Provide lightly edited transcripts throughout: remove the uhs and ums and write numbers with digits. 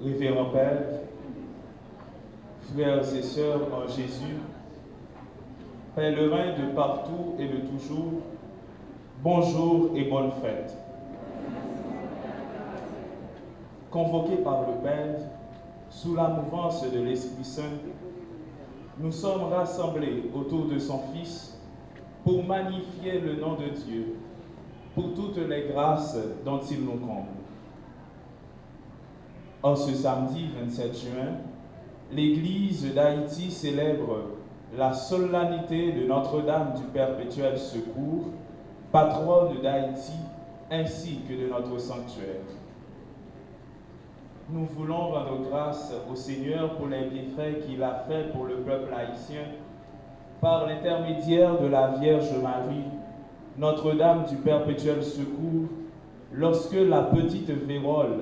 Révérend Père, frères et sœurs en Jésus, pèlerins de partout et de toujours, bonjour et bonne fête. Convoqués par le Père, sous la mouvance de l'Esprit Saint, nous sommes rassemblés autour de son Fils pour magnifier le nom de Dieu, pour toutes les grâces dont il nous comble. En ce samedi 27 juin, l'Église d'Haïti célèbre la solennité de Notre-Dame du Perpétuel Secours, patronne d'Haïti, ainsi que de notre sanctuaire. Nous voulons rendre grâce au Seigneur pour les bienfaits qu'il a faits pour le peuple haïtien, par l'intermédiaire de la Vierge Marie, Notre-Dame du Perpétuel Secours, lorsque la petite vérole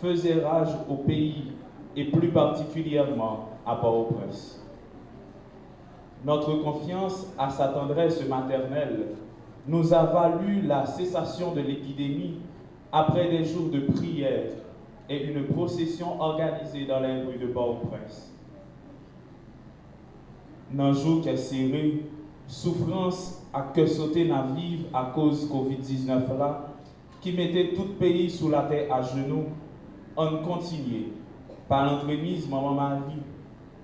faisait rage au pays et plus particulièrement à Port-au-Prince. Notre confiance à sa tendresse maternelle nous a valu la cessation de l'épidémie après des jours de prière et une procession organisée dans les rues de Port-au-Prince. Dans le jour qui est serré, souffrance à que sauter na vive à cause Covid-19 là, qui mettait tout le pays sous la terre à genoux, on continue par l'entremise Maman Marie,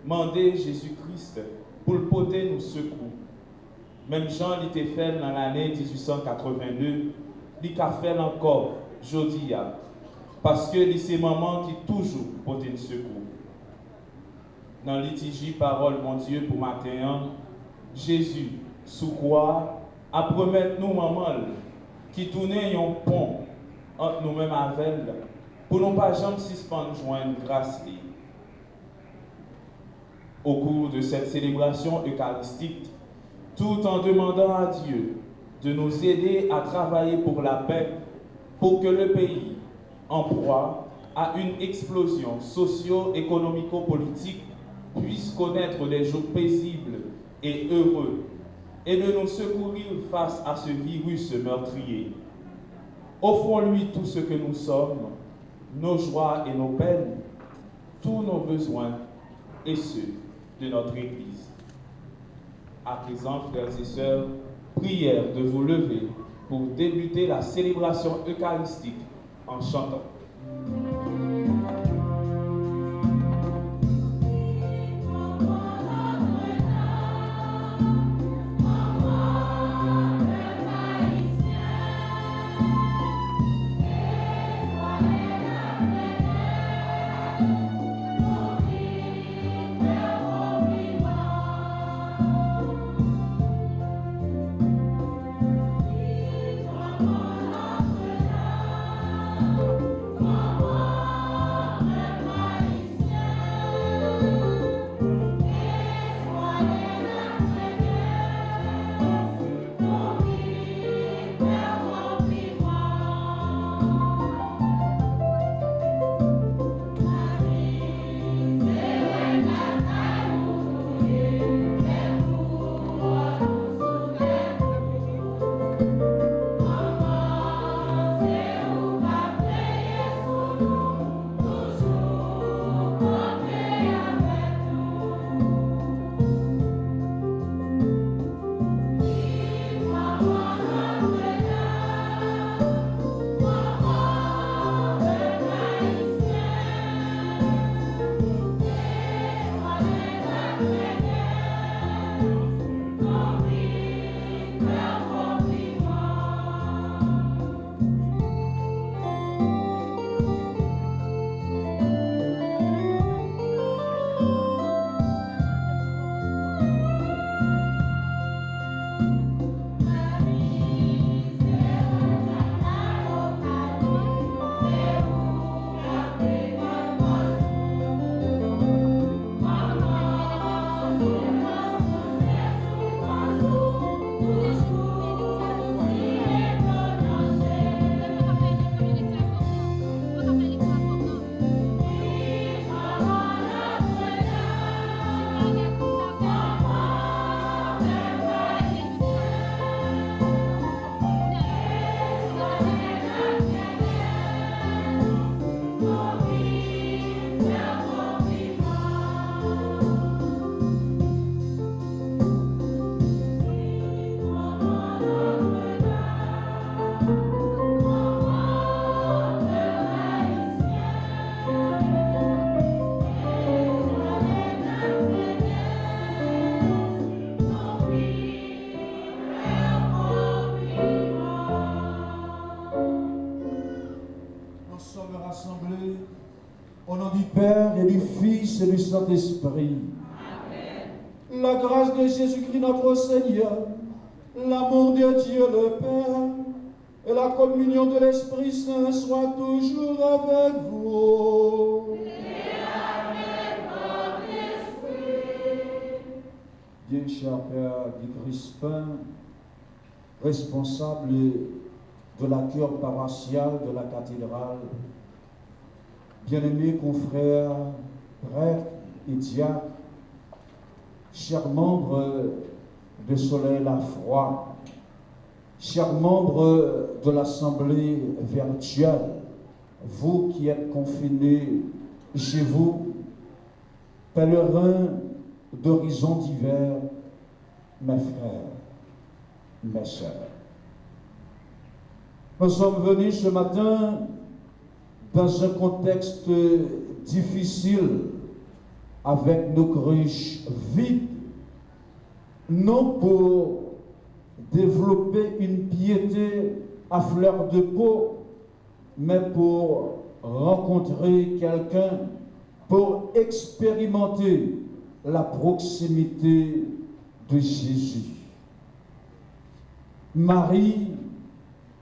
demander Jésus-Christ pour le porter nous secours. Même Jean l'était fait dans l'année 1882, il a fait encore aujourd'hui, parce que c'est maman qui toujours porte nous secours. Dans l'itigie parole mon Dieu pour matin, Jésus, sous quoi, à promettre nous maman qui tournait un pont entre nous-mêmes avec elle, pour ne pas jamais suspendre joindre grâce. Au cours de cette célébration eucharistique, tout en demandant à Dieu de nous aider à travailler pour la paix, pour que le pays, en proie à une explosion socio-économico-politique, puisse connaître des jours paisibles et heureux, et de nous secourir face à ce virus meurtrier. Offrons-lui tout ce que nous sommes, nos joies et nos peines, tous nos besoins et ceux de notre Église. À présent, frères et sœurs, prière de vous lever pour débuter la célébration eucharistique en chantant. Fils et du Saint-Esprit. Amen. La grâce de Jésus-Christ notre Seigneur, l'amour de Dieu le Père et la communion de l'Esprit Saint soient toujours avec vous. Et avec votre esprit. Bien cher Père Guy Crispin, responsable de la cure paroissiale de la cathédrale, bien-aimés confrères, prêtres et diacres, chers membres de Soleil la Foi, chers membres de l'Assemblée virtuelle, vous qui êtes confinés chez vous, pèlerins d'horizons divers, mes frères, mes sœurs. Nous sommes venus ce matin dans un contexte difficile, avec nos cruches vides, non pour développer une piété à fleur de peau, mais pour rencontrer quelqu'un, pour expérimenter la proximité de Jésus. Marie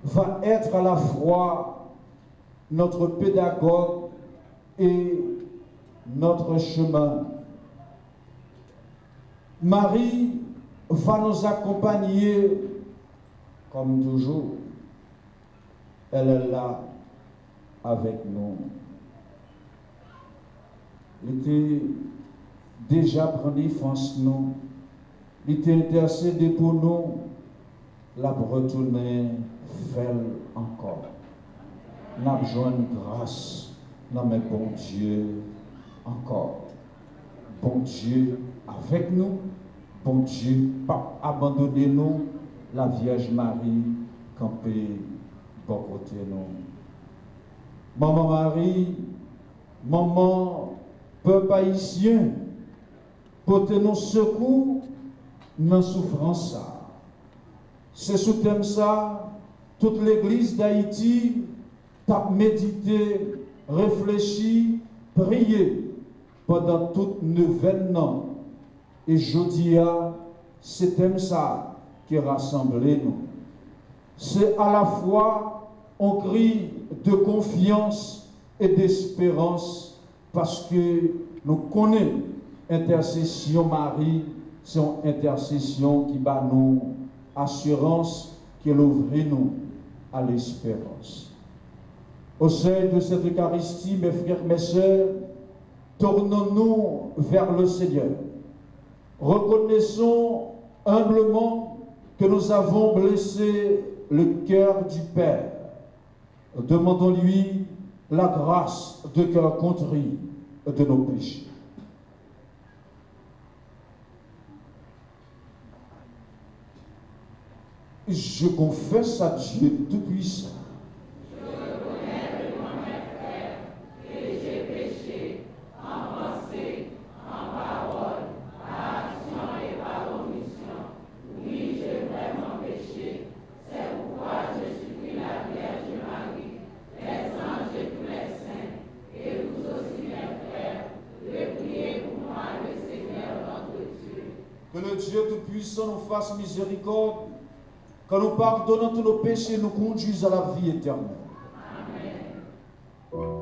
va être à la fois notre pédagogue et notre chemin. Marie va nous accompagner comme toujours. Elle est là avec nous. Il était déjà pris France nous. Il était intercédé pour nous. La Bretonne fait encore. Nous avons besoin de grâce. Non mais bon Dieu, encore. Bon Dieu avec nous. Bon Dieu, pas abandonner nous. La Vierge Marie, camper, bon côté nous. Maman Marie, maman, peuple haïtien, portez nous secours dans la souffrance. C'est sous thème ça, toute l'église d'Haïti t'a médité, réfléchi, prié pendant tout 9 ans. Et jeudi, c'est thème ça qui rassemble nous. C'est à la fois un cri de confiance et d'espérance parce que nous connaissons intercession Marie, c'est une intercession qui bat nous assurance, qui ouvre nous à l'espérance. Au sein de cette Eucharistie, mes frères, mes sœurs, tournons-nous vers le Seigneur. Reconnaissons humblement que nous avons blessé le cœur du Père. Demandons-lui la grâce de cœur contrit de nos péchés. Je confesse à Dieu Tout-Puissant. Je reconnais devant mes frères que j'ai péché en pensée, en parole, par action et par omission. Oui, j'ai vraiment péché. C'est pourquoi je supplie la Vierge Marie, les anges et tous les saints, et vous aussi mes frères, de prier pour moi le Seigneur notre Dieu. Que le Dieu Tout-Puissant nous fasse miséricorde. Quand nous pardonnons tous nos péchés, nous conduisent à la vie éternelle. Amen.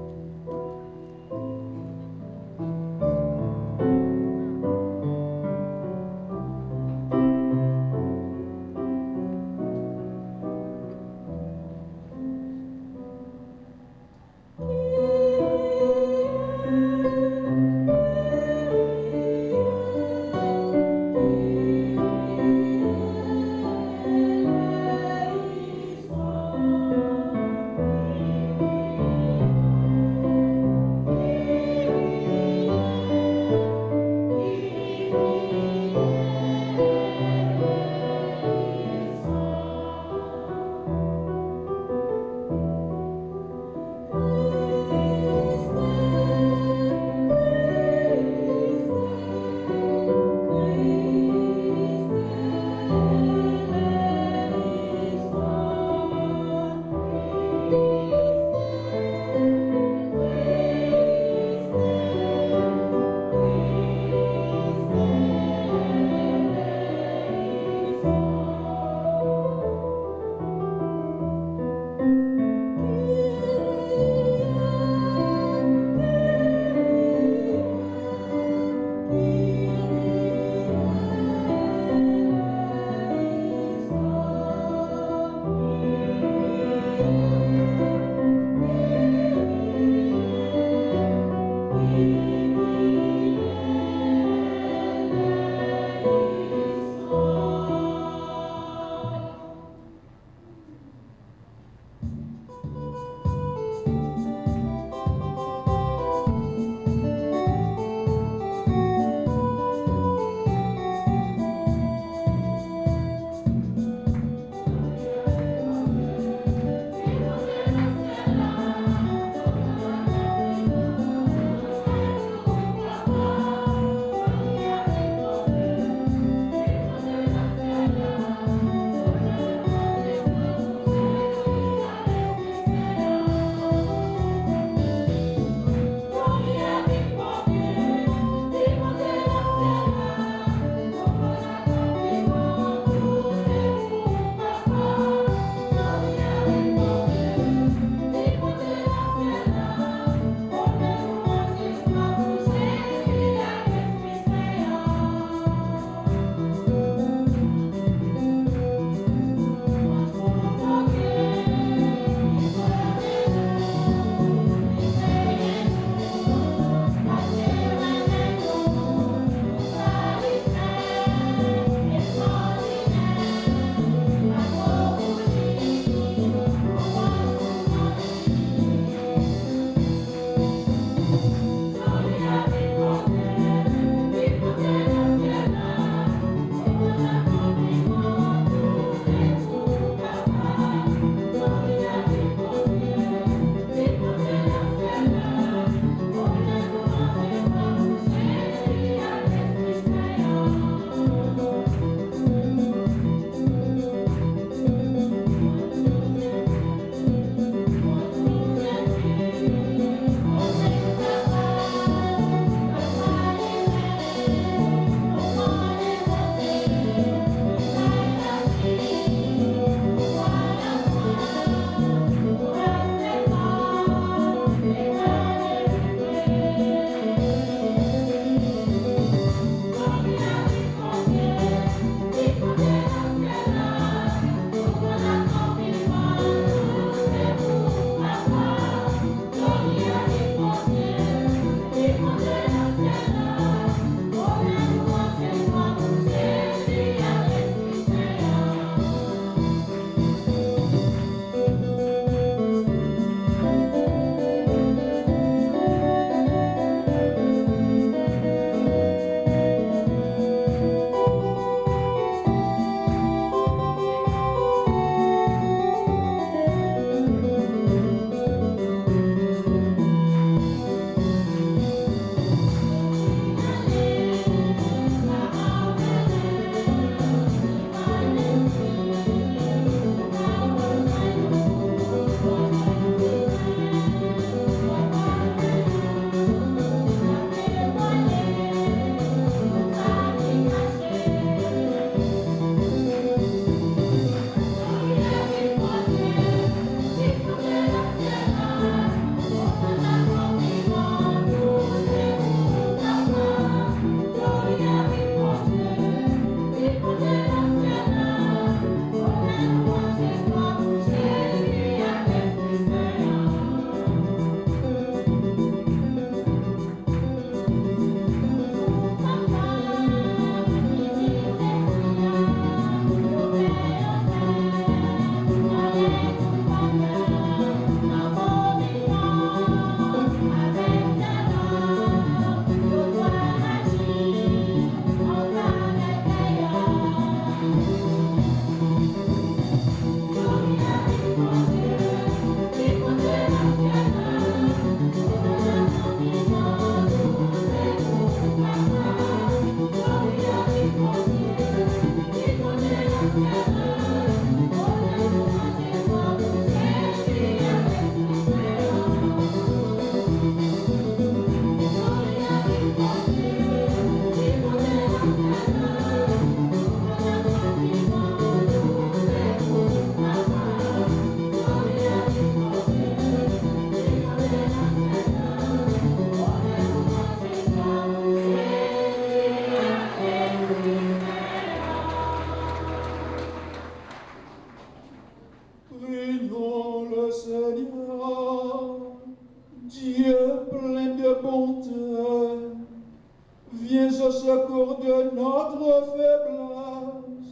viens au secours de notre faiblesse,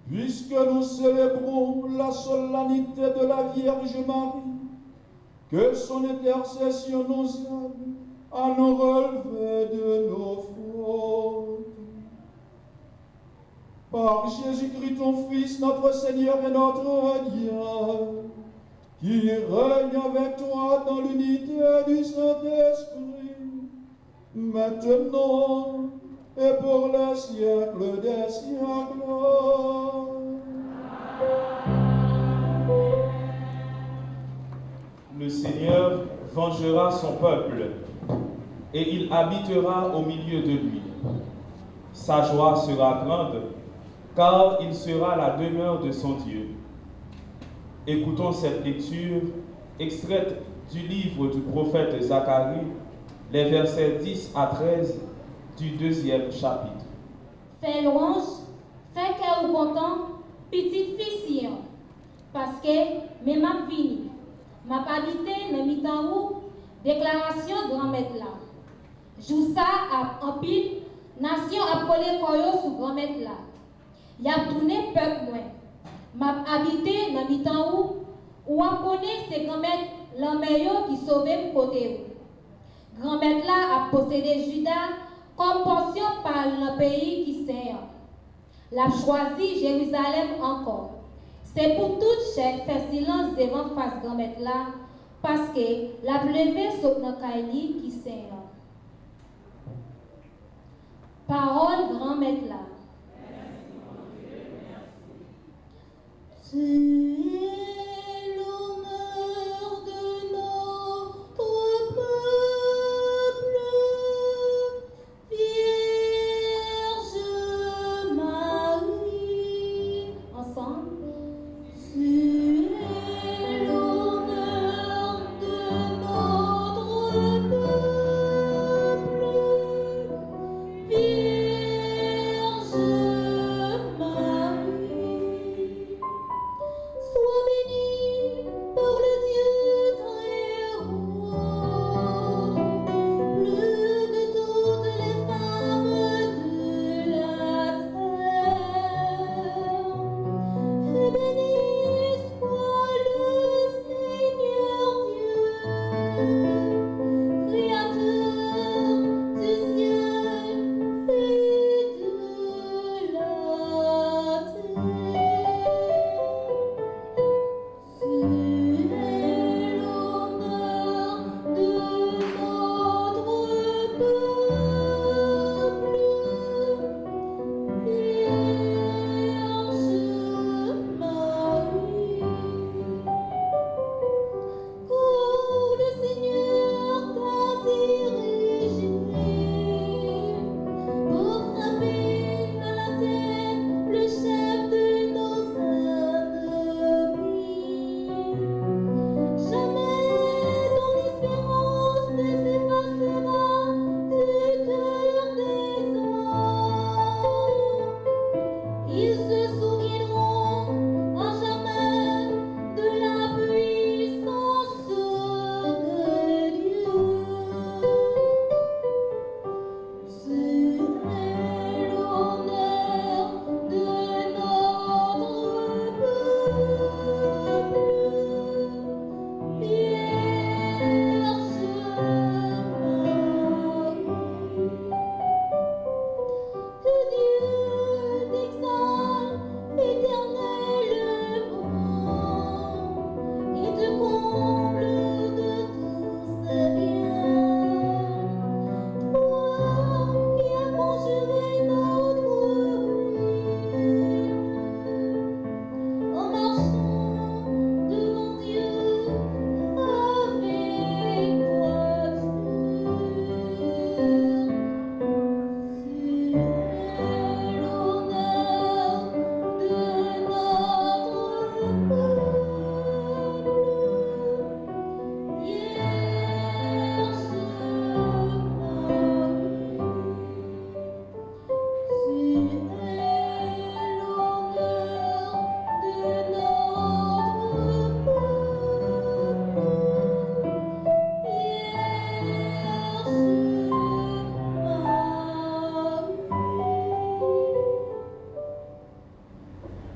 puisque nous célébrons la solennité de la Vierge Marie, que son intercession nous aide à nous relever de nos fautes. Par Jésus-Christ, ton Fils, notre Seigneur et notre Dieu, qui règne avec toi dans l'unité du Saint-Esprit, maintenant et pour le siècle des siècles. Le Seigneur vengera son peuple, et il habitera au milieu de lui. Sa joie sera grande, car il sera la demeure de son Dieu. Écoutons cette lecture extraite du livre du prophète Zacharie, les versets 10 à 13 du 2e chapitre. Fais louange, fais cœur ou content, petite fille Sion, parce que mes m'a vini, m'a habité dans mi-temps où déclaration grand-maître là. Jou ça a en pile, nation a collé koyo sous grand-maître là. Y a tourné peuple moins. M'a habité dans mi-temps où a connaît c'est grand-maître l'meilleur qui sauvé côté où. Grand-maître là a possédé Juda comme portion par le pays qui sert. L'a choisi Jérusalem encore. C'est pour toute chair faire silence devant face grand-maître là, parce que la levé saute dans Kaili qui sert. Parole grand-maître là. C'est l'honneur de notre peuple, Vierge Marie. Ensemble. C'est l'honneur de notre peuple, Vierge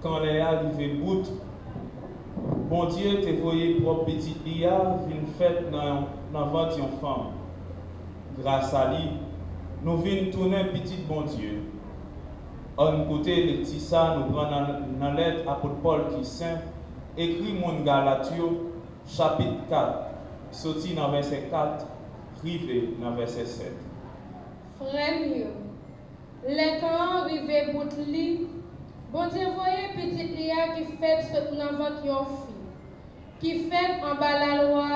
quand les arrivé bout, bon Dieu te voyé propre petite Lia vin fête dans ventre une femme. Grâce à lui, nous venons tourner petit bon Dieu. En côté les petits ça nous prenons dans lettre apôtre Paul qui saint écrit mon Galatio chapitre 4 sorti dans verset 4 rivé dans verset 7. Frère mieux, les quand arrivé bout li, bon Dieu voyez petite Lia qui fait ce dans votre fille, qui fait en bas la loi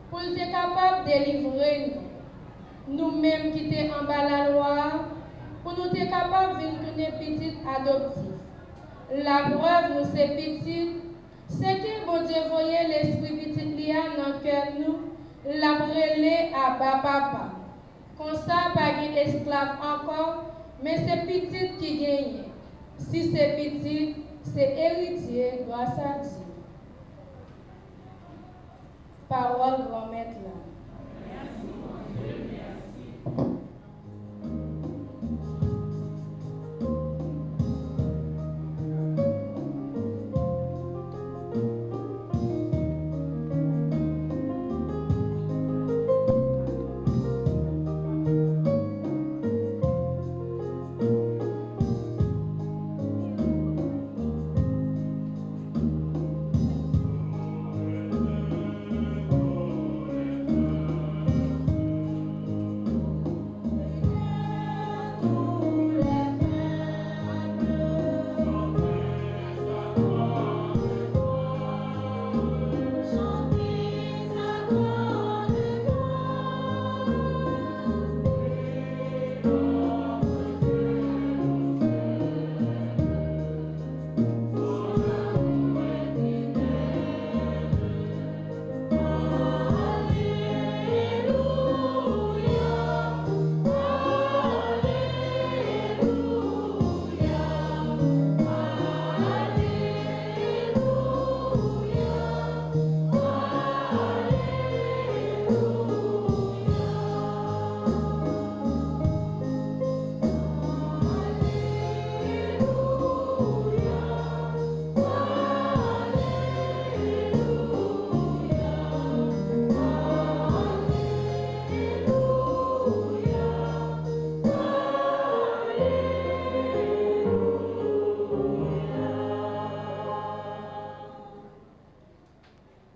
pour être capable de délivrer nous-mêmes qui sommes en bas la loi, pour nous être capables de tourner petite adoptive. La preuve nous c'est petite, c'est que bon Dieu voyait l'esprit petite Lia dans le cœur nous, la brûler à bas papa. Comme ça, pas d'esclave encore, mais c'est petite qui gagne. Si c'est petite, c'est héritier grâce à Dieu. Parole grand-mère là.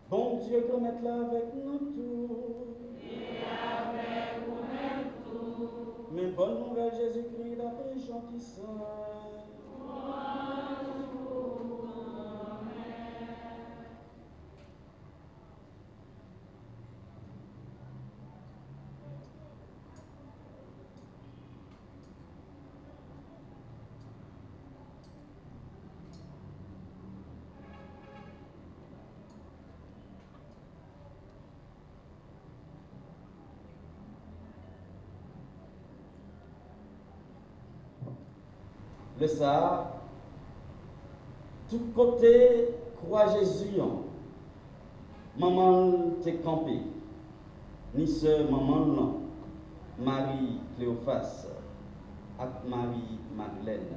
Bon Dieu, qu'on est là avec nous tous. Mais bonne nouvelle, Jésus-Christ, d'après Jean qui saint. Le ça, tout côté croix Jésus, maman t'es campé, ni ce maman non, Marie Cléophas, avec Marie Madeleine.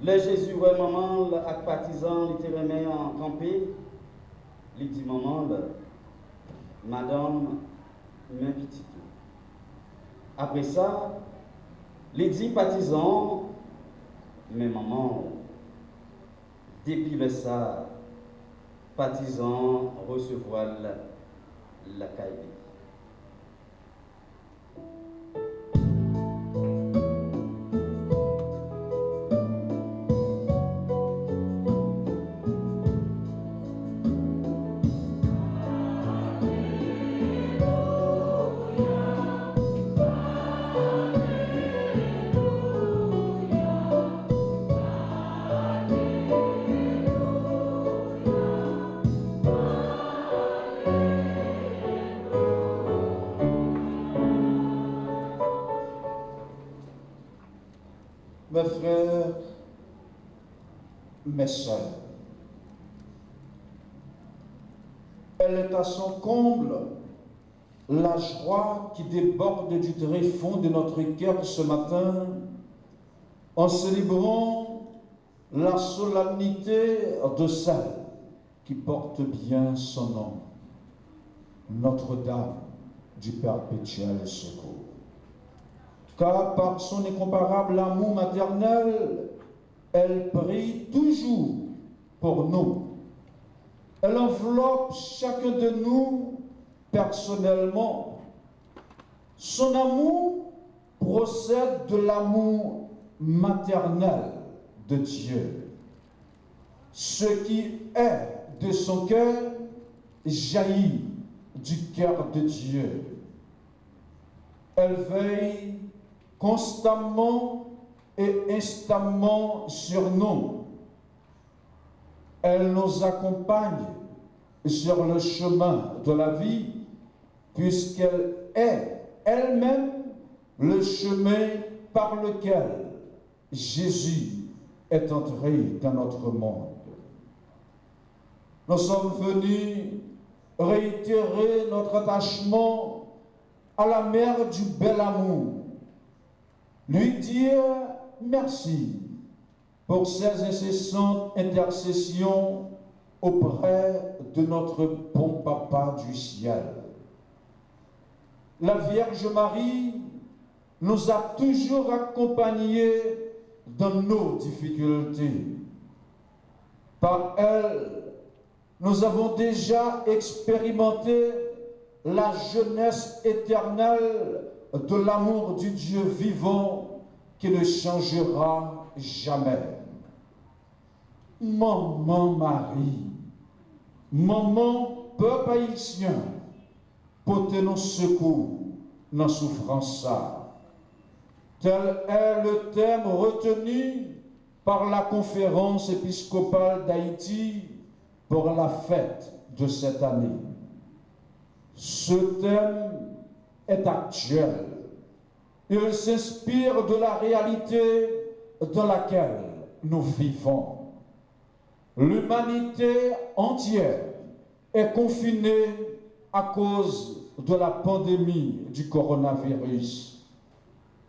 Le Jésus, ouais, maman, avec partisan, il était remis en campé, il dit maman, madame, mes petits. Après ça, les 10 partisans, mais maman, depuis le ça, partisans recevoir la caille. Mes frères, mes sœurs, elle est à son comble la joie qui déborde du tréfonds de notre cœur ce matin en célébrant la solennité de celle qui porte bien son nom, Notre-Dame du perpétuel secours. Car par son incomparable amour maternel, elle prie toujours pour nous. Elle enveloppe chacun de nous personnellement. Son amour procède de l'amour maternel de Dieu. Ce qui est de son cœur jaillit du cœur de Dieu. Elle veille constamment et instamment sur nous. Elle nous accompagne sur le chemin de la vie, puisqu'elle est elle-même le chemin par lequel Jésus est entré dans notre monde. Nous sommes venus réitérer notre attachement à la mère du bel amour, lui dire merci pour ses incessantes intercessions auprès de notre bon Papa du ciel. La Vierge Marie nous a toujours accompagnés dans nos difficultés. Par elle, nous avons déjà expérimenté la jeunesse éternelle de l'amour du Dieu vivant qui ne changera jamais. Maman Marie, maman peuple haïtien, portez-nous secours dans la souffrance. Tel est le thème retenu par la conférence épiscopale d'Haïti pour la fête de cette année. Ce thème est actuel. Il s'inspire de la réalité dans laquelle nous vivons. L'humanité entière est confinée à cause de la pandémie du coronavirus.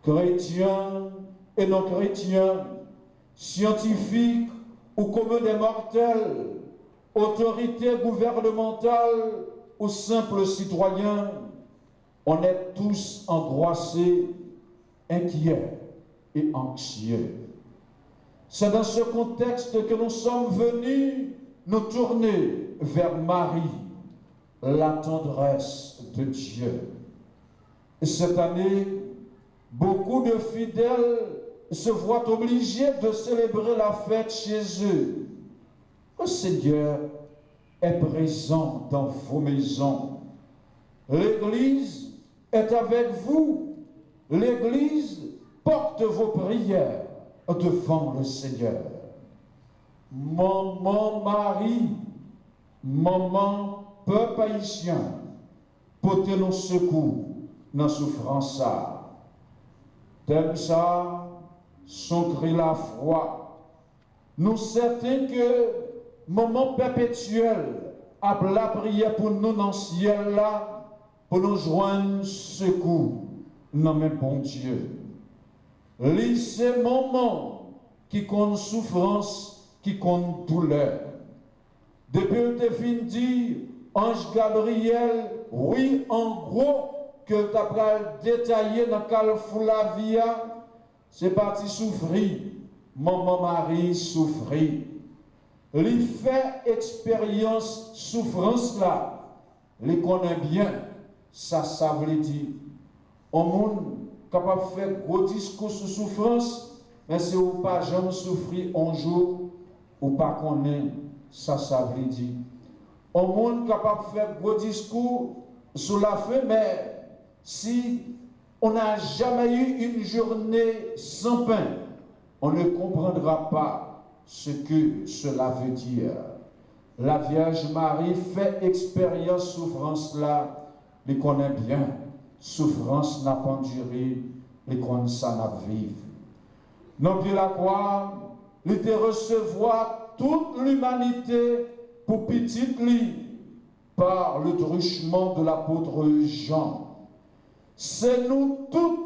Chrétiens et non chrétiens, scientifiques ou communs des mortels, autorités gouvernementales ou simples citoyens, on est tous angoissés, inquiets et anxieux. C'est dans ce contexte que nous sommes venus nous tourner vers Marie, la tendresse de Dieu. Et cette année, beaucoup de fidèles se voient obligés de célébrer la fête chez eux. Le Seigneur est présent dans vos maisons. L'Église est avec vous. L'Église porte vos prières devant le Seigneur. Maman Marie, maman peuple haïtien, portez-nous secours dans la souffrance. Thème ça, son cri la foi. Nous certains que maman perpétuelle a la prière pour nous dans le ciel là, pour nous joindre secours dans mes bon Dieu. Ces moments qui comptent souffrance, qui comptent douleur. Depuis le défini dit, Ange Gabriel, oui, en gros, que tu as détaillé dans Calfoulavia, c'est parti souffrir. Maman Marie souffrit. Il fait expérience souffrance là. Il connaît bien, ça veut dire. On monde capable de faire gros discours sur souffrance, mais si vous pas jamais souffrir un jour, ou pas connaître, ça veut dire. On monde capable de faire gros discours sur la faim, mais si on n'a jamais eu une journée sans pain, on ne comprendra pas ce que cela veut dire. La Vierge Marie fait expérience souffrance là, les connaît bien. Souffrance n'a pas duré, les connaît ça n'a vivre. Non plus la croix, il te recevoir toute l'humanité pour petit lit par le truchement de l'apôtre Jean. C'est nous toutes,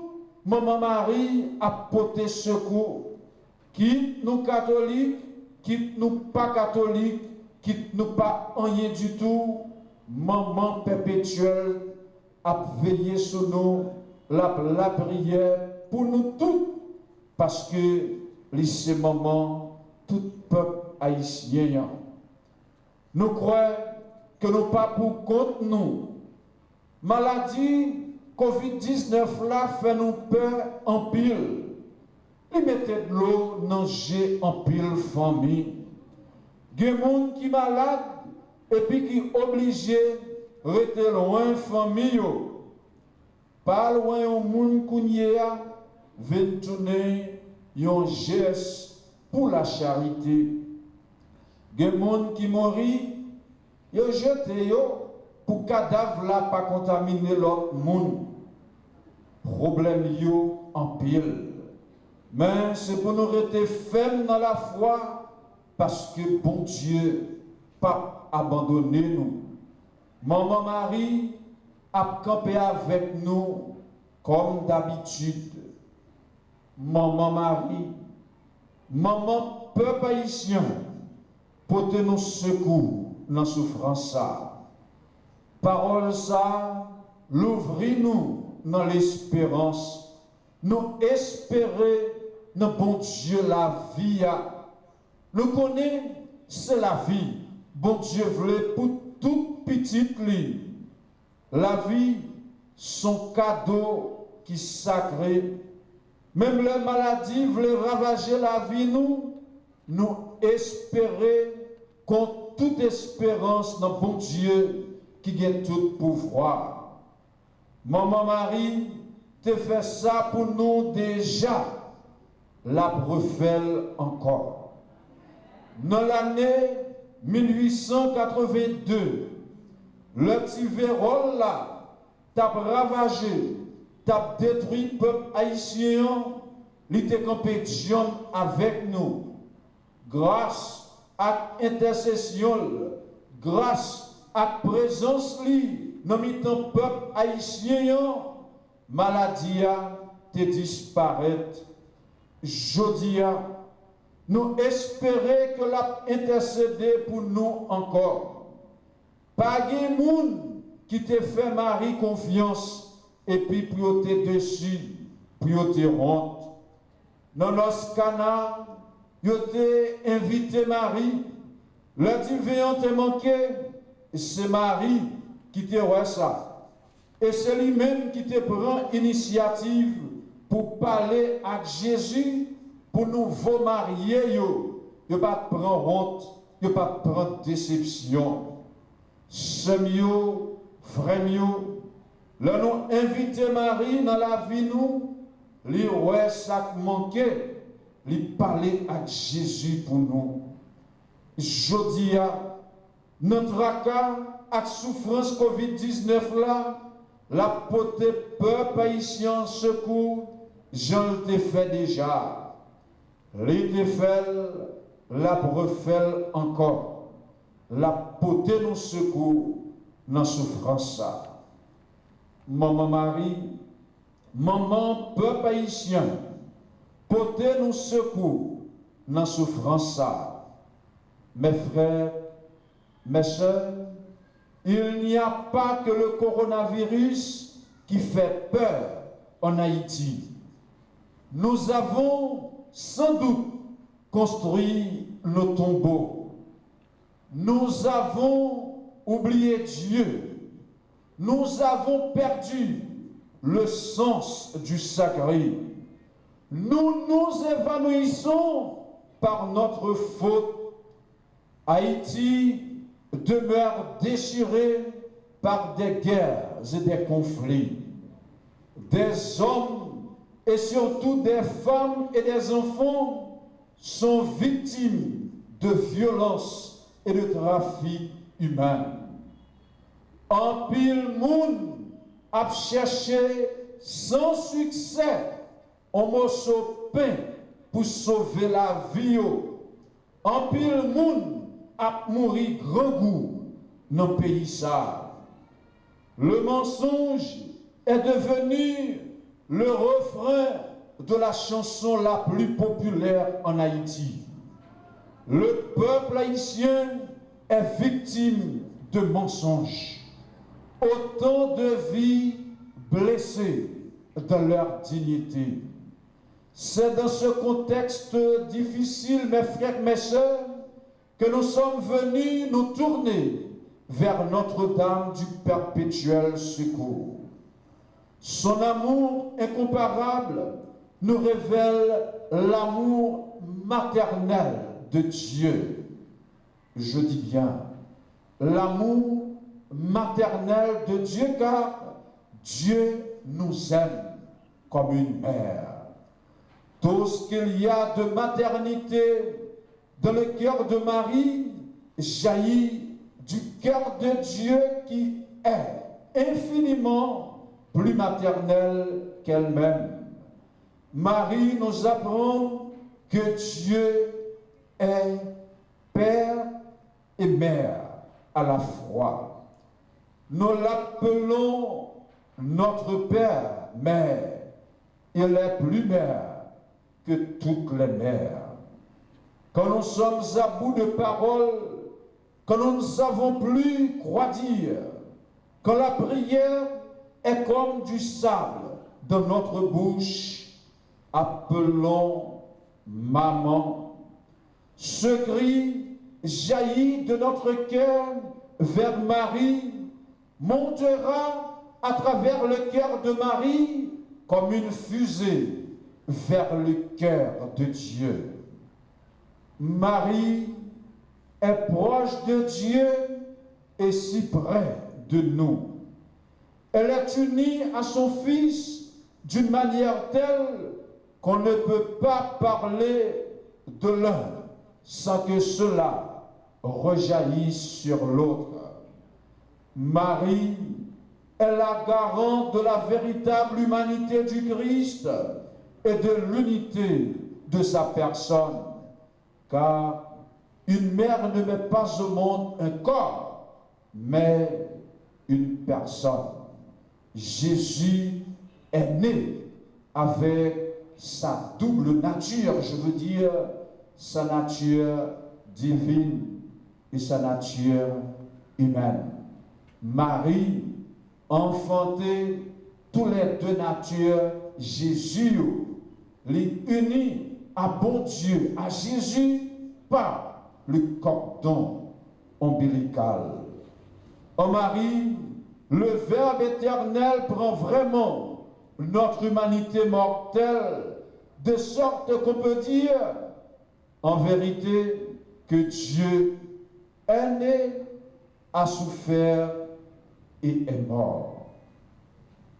Maman Marie, à porter secours, qui nous catholiques, quitte nous pas catholiques, quitte nous pas rien du tout, maman perpétuelle a veillé sur nous, la prière pour nous tous, parce que c'est maman, tout peuple haïtien. Nous croyons que nous pas pour compte nous. Maladie Covid-19 là fait nous peur en pile. Il mettait de l'eau dans jet en pile famille. Il y a des gens qui sont malades et puis qui sont obligés de rester loin famille. Pas loin au monde qui vient tourner un geste pour la charité. Il y a des gens qui mourent, ils ont jeté pour cadavre là pas contaminer l'autre monde. Problème yo en pile. Mais c'est pour nous rester fermes dans la foi, parce que bon Dieu pas abandonné nous. Maman Marie a campé avec nous comme d'habitude. Maman Marie, maman peuple haïtien, pour nous secours dans la souffrance ça. Parole ça, l'ouvrir-nous dans l'espérance. Nous espérer dans bon Dieu la vie. Nous connaissons, c'est la vie. Bon Dieu voulait pour toute petite vie. La vie, son cadeau qui sacré. Même la maladie voulait ravager la vie, nous espérer contre toute espérance dans bon Dieu qui gagne tout pouvoir. Maman Marie te fait ça pour nous déjà, la refait encore. Dans l'année 1882, le petit vérole là, t'a ravagé, t'a détruit le peuple haïtien, il était compétition avec nous. Grâce à intercession, grâce à présence li, dans le peuple haïtien, maladie a te disparaître. Jodia, nous espérons que l'a intercédé pour nous encore. Pas de monde qui te fait Marie confiance et puis pour te dessus, pour te honte. Dans notre canal, yo te invité Marie, le divin te manqué, c'est Marie qui te voit ça. Et c'est lui-même qui te prend initiative pour parler à Jésus, pour nous vous marier, yo pas prendre honte, yo pas prendre déception. C'est mieux, frère mieux, là nous inviter Marie dans la vie nous, lui ouais ça manqué, lui parler à Jésus pour nous. Jodi a notre cas à souffrance Covid-19 là, la pote peuple haïtien secours, j'en te fait déjà. Les te fait, la refait encore. La pote nous secours dans souffrance ça. Maman Marie, maman peuple haïtien, pote nous secours dans souffrance ça. Mes frères, mes sœurs, il n'y a pas que le coronavirus qui fait peur en Haïti. Nous avons sans doute construit nos tombeaux. Nous avons oublié Dieu. Nous avons perdu le sens du sacré. Nous nous évanouissons par notre faute. Haïti demeure déchiré par des guerres et des conflits. Des hommes et surtout des femmes et des enfants sont victimes de violences et de trafic humain. En pile monde a cherché sans succès un morceau de pain pour sauver la vie. En pile monde a mouru grand goût dans le pays ça. Le mensonge est devenu le refrain de la chanson la plus populaire en Haïti. le peuple haïtien est victime de mensonges. Autant de vies blessées dans leur dignité. C'est dans ce contexte difficile, mes frères, mes sœurs, que nous sommes venus nous tourner vers Notre-Dame du perpétuel secours. Son amour incomparable nous révèle l'amour maternel de Dieu. Je dis bien l'amour maternel de Dieu, car Dieu nous aime comme une mère. Tout ce qu'il y a de maternité dans le cœur de Marie jaillit du cœur de Dieu qui est infiniment plus maternel qu'elle-même. Marie nous apprend que Dieu est Père et Mère à la fois. Nous l'appelons notre Père, mais il est plus mère que toutes les mères. Quand nous sommes à bout de paroles, quand nous ne savons plus quoi dire, quand la prière est comme du sable dans notre bouche, appelons maman. Ce cri jaillit de notre cœur vers Marie, montera à travers le cœur de Marie comme une fusée vers le cœur de Dieu. Marie est proche de Dieu et si près de nous. Elle est unie à son Fils d'une manière telle qu'on ne peut pas parler de l'un sans que cela rejaillisse sur l'autre. Marie est la garante de la véritable humanité du Christ et de l'unité de sa personne, car une mère ne met pas au monde un corps, mais une personne. Jésus est né avec sa double nature, je veux dire sa nature divine et sa nature humaine. Marie enfantait tous les deux natures, Jésus les unit à bon Dieu, à Jésus par le cordon ombilical. En Marie, le Verbe éternel prend vraiment notre humanité mortelle, de sorte qu'on peut dire en vérité que Dieu est né, a souffert et est mort.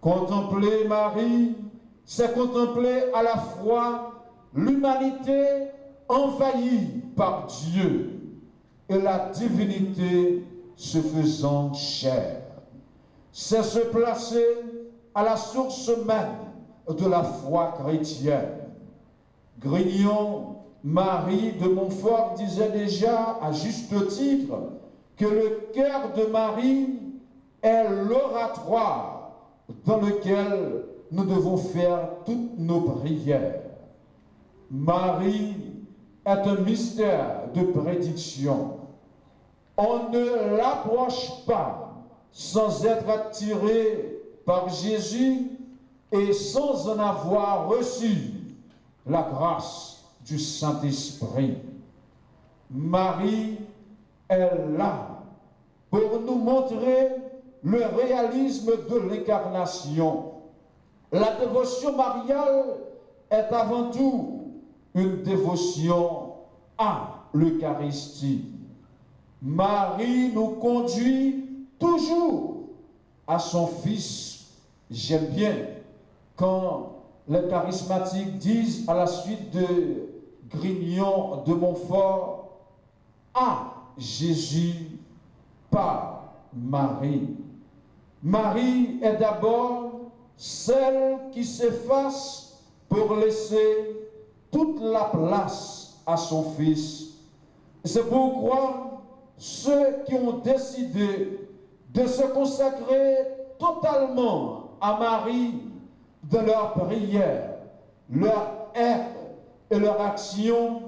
Contempler Marie, c'est contempler à la fois l'humanité envahie par Dieu et la divinité se faisant chair. C'est se placer à la source même de la foi chrétienne. Grignon, Marie de Montfort disait déjà à juste titre que le cœur de Marie est l'oratoire dans lequel nous devons faire toutes nos prières. Marie est un mystère de prédiction. On ne l'approche pas sans être attiré par Jésus et sans en avoir reçu la grâce du Saint-Esprit. Marie est là pour nous montrer le réalisme de l'incarnation. La dévotion mariale est avant tout une dévotion à l'Eucharistie. Marie nous conduit toujours à son Fils. J'aime bien quand les charismatiques disent à la suite de Grignon de Montfort, à Jésus par Marie. Marie est d'abord celle qui s'efface pour laisser toute la place à son Fils. C'est pourquoi ceux qui ont décidé de se consacrer totalement à Marie dans leur prière, leur être et leur action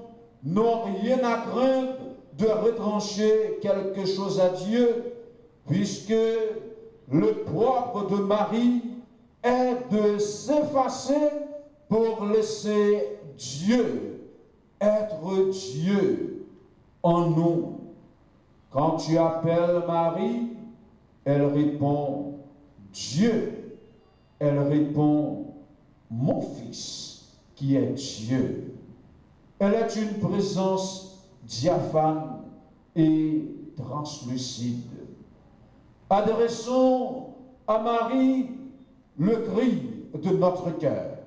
n'ont rien à craindre de retrancher quelque chose à Dieu, puisque le propre de Marie est de s'effacer pour laisser Dieu être Dieu en nous. Quand tu appelles Marie, elle répond Dieu. Elle répond mon Fils qui est Dieu. Elle est une présence diaphane et translucide. Adressons à Marie le cri de notre cœur.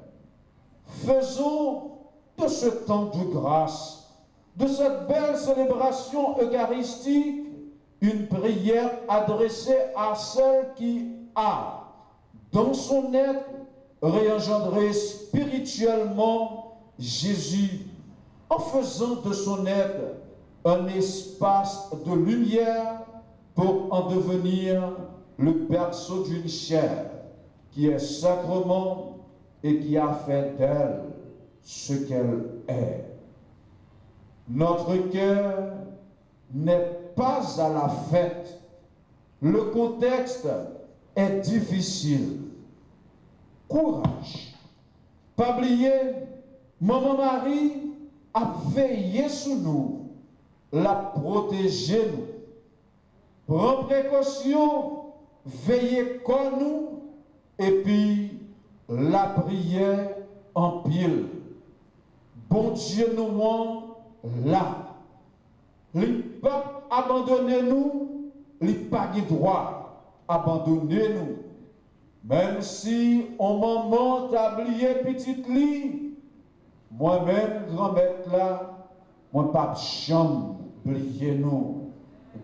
Faisons de ce temps de grâce, de cette belle célébration eucharistique, une prière adressée à celle qui a, dans son être, réengendré spirituellement Jésus, en faisant de son être un espace de lumière pour en devenir le berceau d'une chair qui est sacrement et qui a fait d'elle ce qu'elle est. Notre cœur n'est pas à la fête. Le contexte est difficile. Courage. Pas oublier, Maman Marie a veillé sur nous, l'a protégé nous. Prends précaution, veillez comme nous, et puis la prière en pile. Bon Dieu nous là. Les peuples abandonnez-nous, les pas de droit, abandonnez-nous. Même si on maman t'a oublié petite lit, moi-même, grand-mère là, moi pas chambre, oubliez-nous.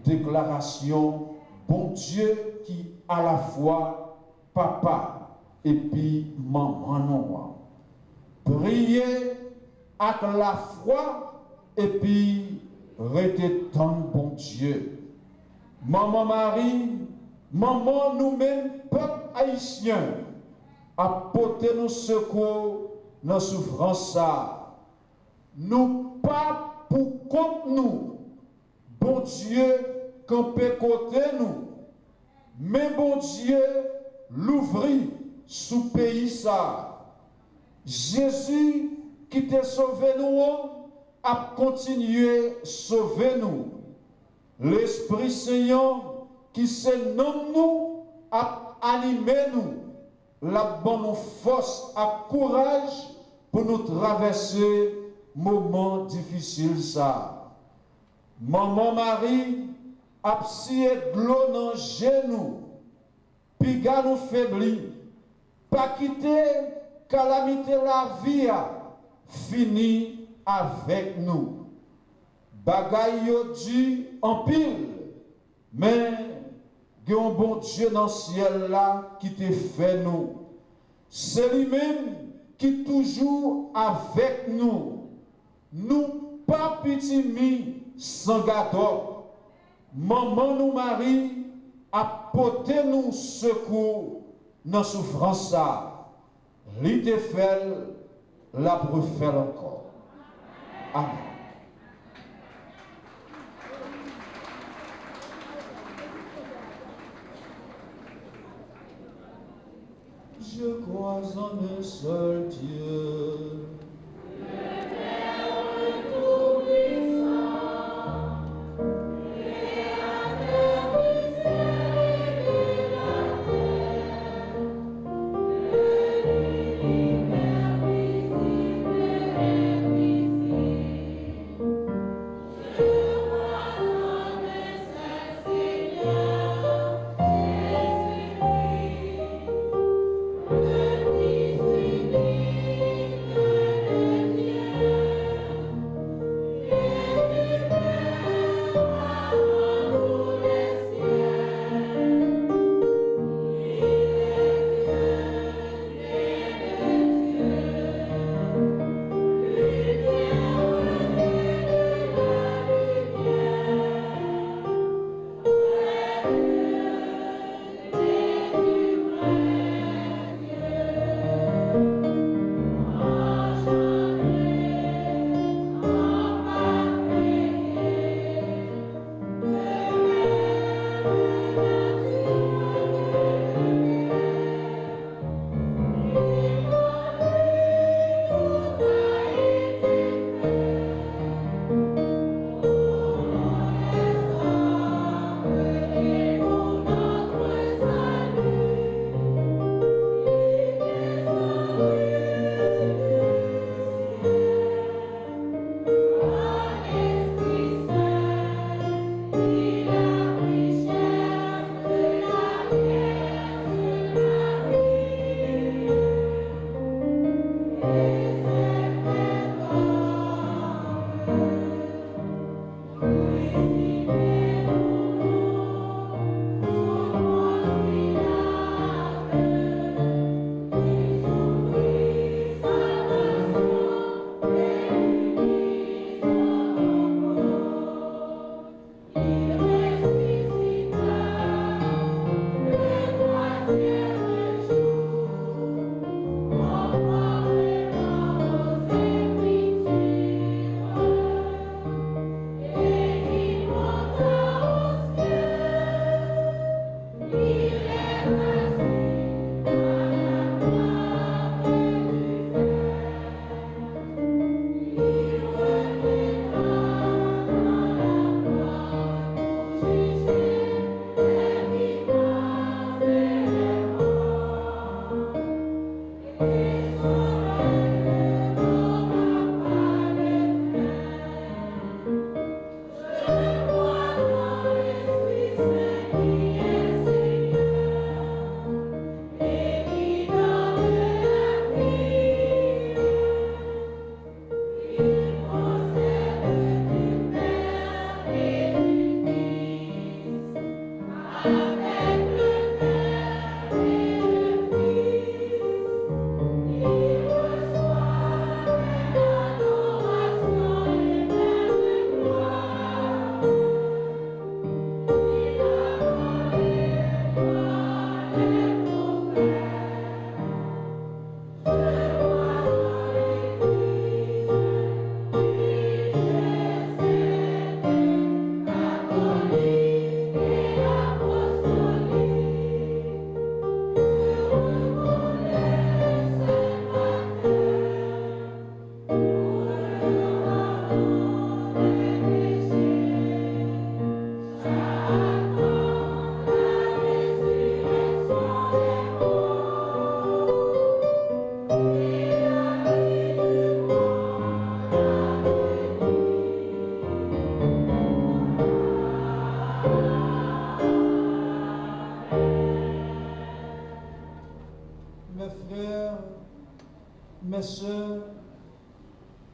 Déclaration, bon Dieu qui à la fois papa et puis maman non. Priez avec la foi et puis restez tant bon Dieu. Maman Marie, maman nous-mêmes, peuple haïtien, apportez-nous secours dans la souffrance. Nous pas pour compte nous. Bon Dieu, campé côté nous. Mais bon Dieu, l'ouvrit sous pays ça. Jésus qui t'a sauvé nous, a continué sauver nous. L'Esprit Saint qui se nomme nous, a animé nous. La bonne force, a courage pour nous traverser moments difficiles ça. Maman Marie a psié de l'eau dans genou, piga nous faibli, pas quitter calamité la vie fini avec nous. Bagay yo di en pile, mais il y a un bon Dieu dans le ciel là qui te fait nous. C'est lui-même qui toujours avec nous. Nous pas petit mi sans gâteau. Maman nous Marie apportez nous secours dans souffrance ça. Li te fait la pour faire encore. Amen. Je crois en un seul Dieu. Thank you.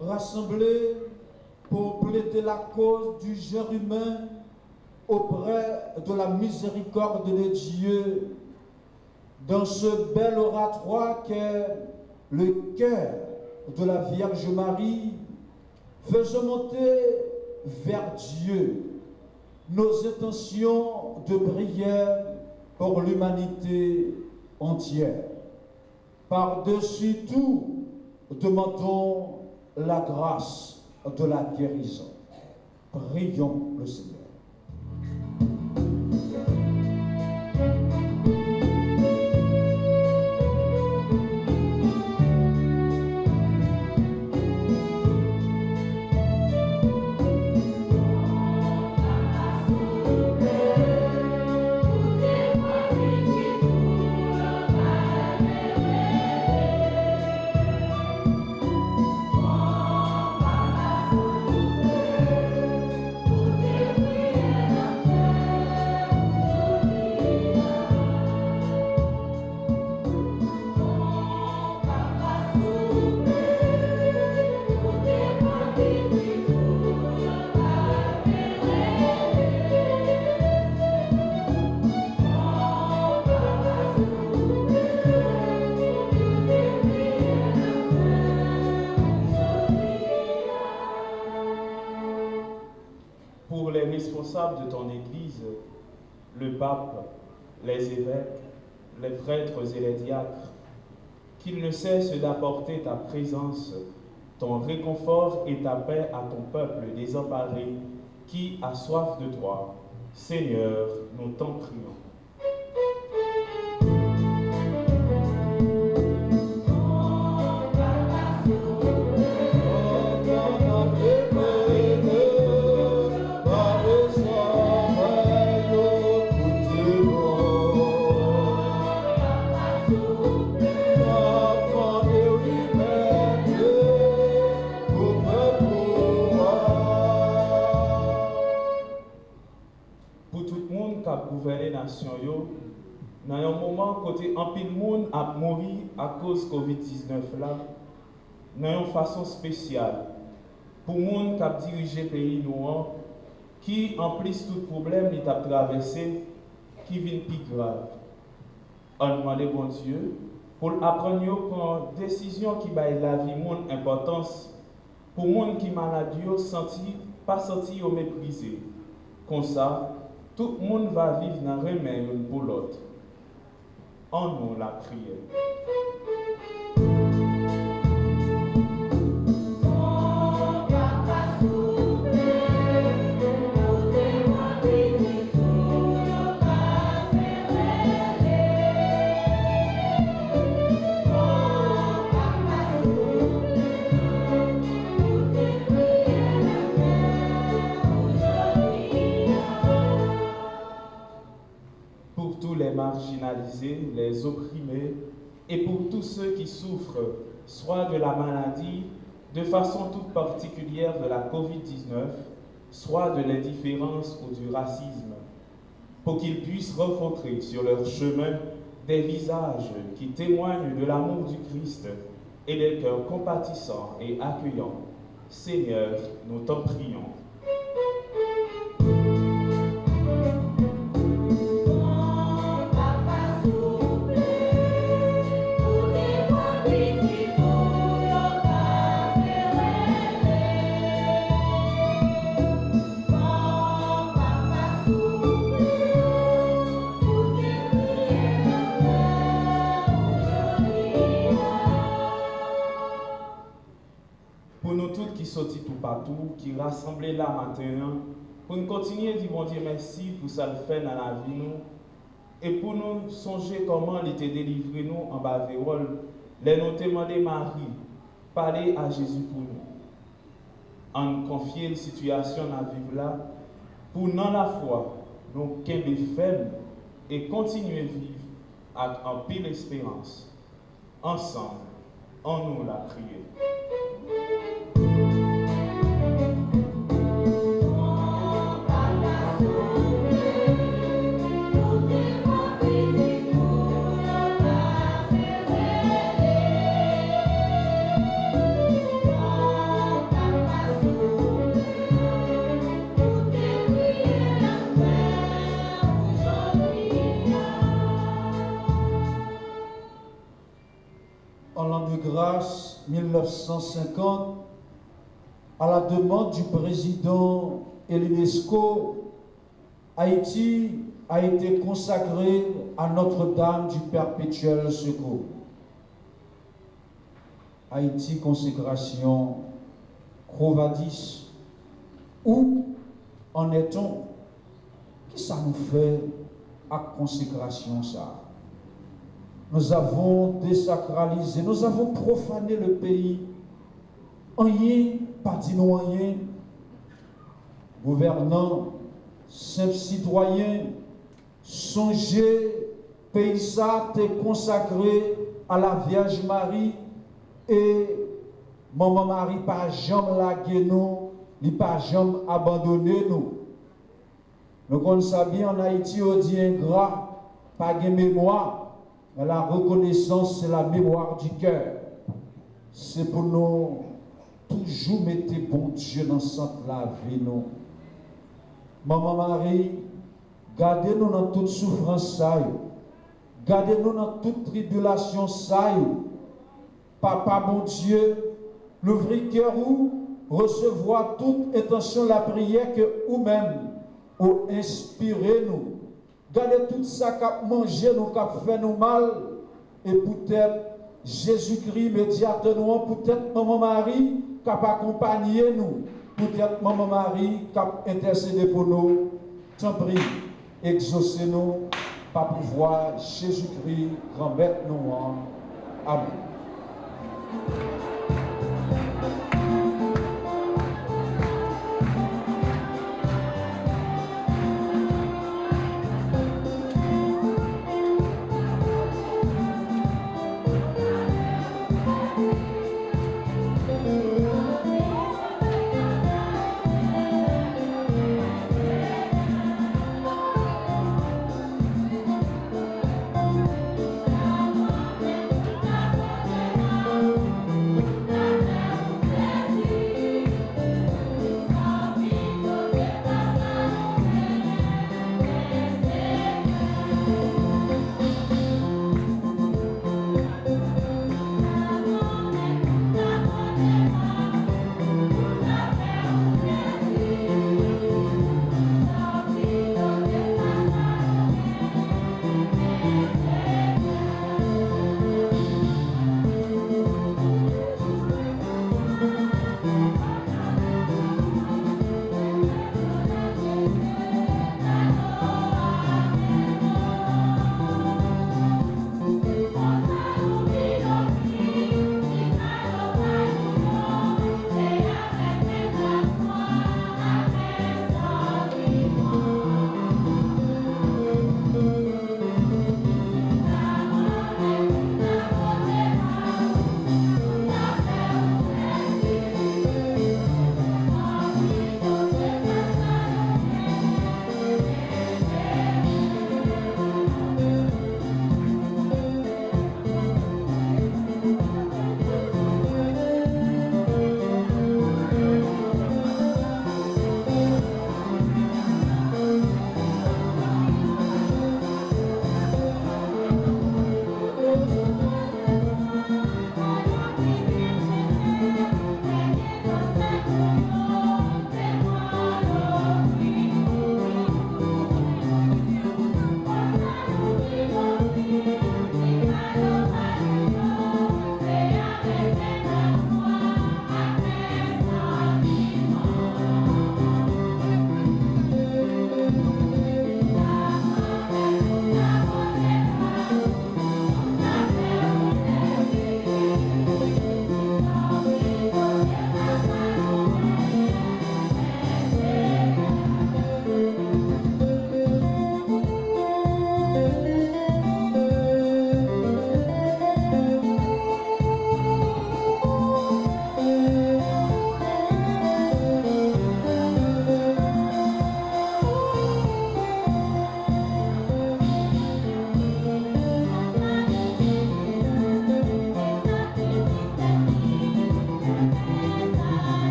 rassemblés pour plaider la cause du genre humain auprès de la miséricorde de Dieu, dans ce bel oratoire qu'est le cœur de la Vierge Marie, faisons monter vers Dieu nos intentions de prière pour l'humanité entière. Par-dessus tout, demandons la grâce de la guérison. Prions le Seigneur. Pour les responsables de ton Église, le pape, les évêques, les prêtres et les diacres, qu'ils ne cessent d'apporter ta présence, ton réconfort et ta paix à ton peuple désemparé qui a soif de toi. Seigneur, nous t'en prions. Gouverner nation yo dans un moment côté un pile monde a mourir à cause Covid-19 là dans une façon spéciale pour monde qui a dirigé pays nous qui en plus tout problème il a traversé qui vient plus grave. On demande bon Dieu pour apprendre prendre décision qui baille la vie monde importance pour monde qui malade yo pas senti au méprisé comme ça. Tout le monde va vivre dans le remède pour l'autre. En nous la prière. Les marginalisés, les opprimés, et pour tous ceux qui souffrent, soit de la maladie, de façon toute particulière de la COVID-19, soit de l'indifférence ou du racisme, pour qu'ils puissent rencontrer sur leur chemin des visages qui témoignent de l'amour du Christ et des cœurs compatissants et accueillants. Seigneur, nous t'en prions. Sorti tout partout, qui rassemblait là maintenant, pour nous continuer à dire bon Dieu merci pour ça le fait dans la vie nous, et pour nous songer comment il était délivré nous en bas de rôle, les nous demander Marie, parler à Jésus pour nous, en confier la situation à vivre là, pour dans la foi, nous qu'aimer ferme et continuer à vivre avec en pile espérance. Ensemble, en nous la prière. grâce 1950, à la demande du président et l'UNESCO, Haïti a été consacré à Notre-Dame du Perpétuel Secours. Haïti, consécration Crovadis. Où en est-on? Qui ça nous fait à consécration ça? Nous avons désacralisé, nous avons profané le pays. Rien, pas dit nous rien. Gouvernants, simples citoyens, songez, pays ça t'est consacré à la Vierge Marie et Maman Marie pas jamais lagué nous, ni pas jamais abandonné nous. Nous connaissons bien en Haïti, on dit ingrat, pas de mémoire. Mais la reconnaissance, c'est la mémoire du cœur. C'est pour nous toujours mettre bon Dieu dans cette la vie. Nous. Maman Marie, gardez-nous dans toute souffrance. Gardez-nous dans toute tribulation. Papa, bon Dieu, l'ouvrir cœur ou recevoir toute intention la prière que vous-même ou inspirez-nous. Gardez tout ça qui a mangé nous, qui a fait nous mal. Et peut-être Jésus-Christ, médiateur, peut-être Maman Marie, qui a accompagné nous. Peut-être Maman Marie, qui a intercédé pour nous. T'en prie, exaucez-nous par pouvoir Jésus-Christ, grand maître nous. Amen.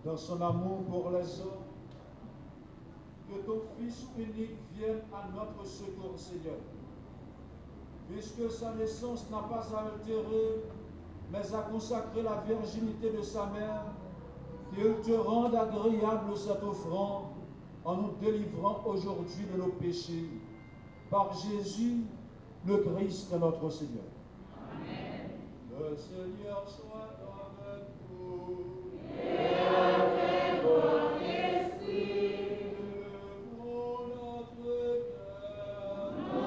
dans son amour pour les hommes, que ton Fils unique vienne à notre secours, Seigneur. Puisque sa naissance n'a pas altéré, mais a consacré la virginité de sa mère, qu'il te rende agréable cette offrande en nous délivrant aujourd'hui de nos péchés. Par Jésus, le Christ, notre Seigneur. Amen. Le Seigneur soit avec vous. Et avec votre esprit. Élevons notre cœur. Nous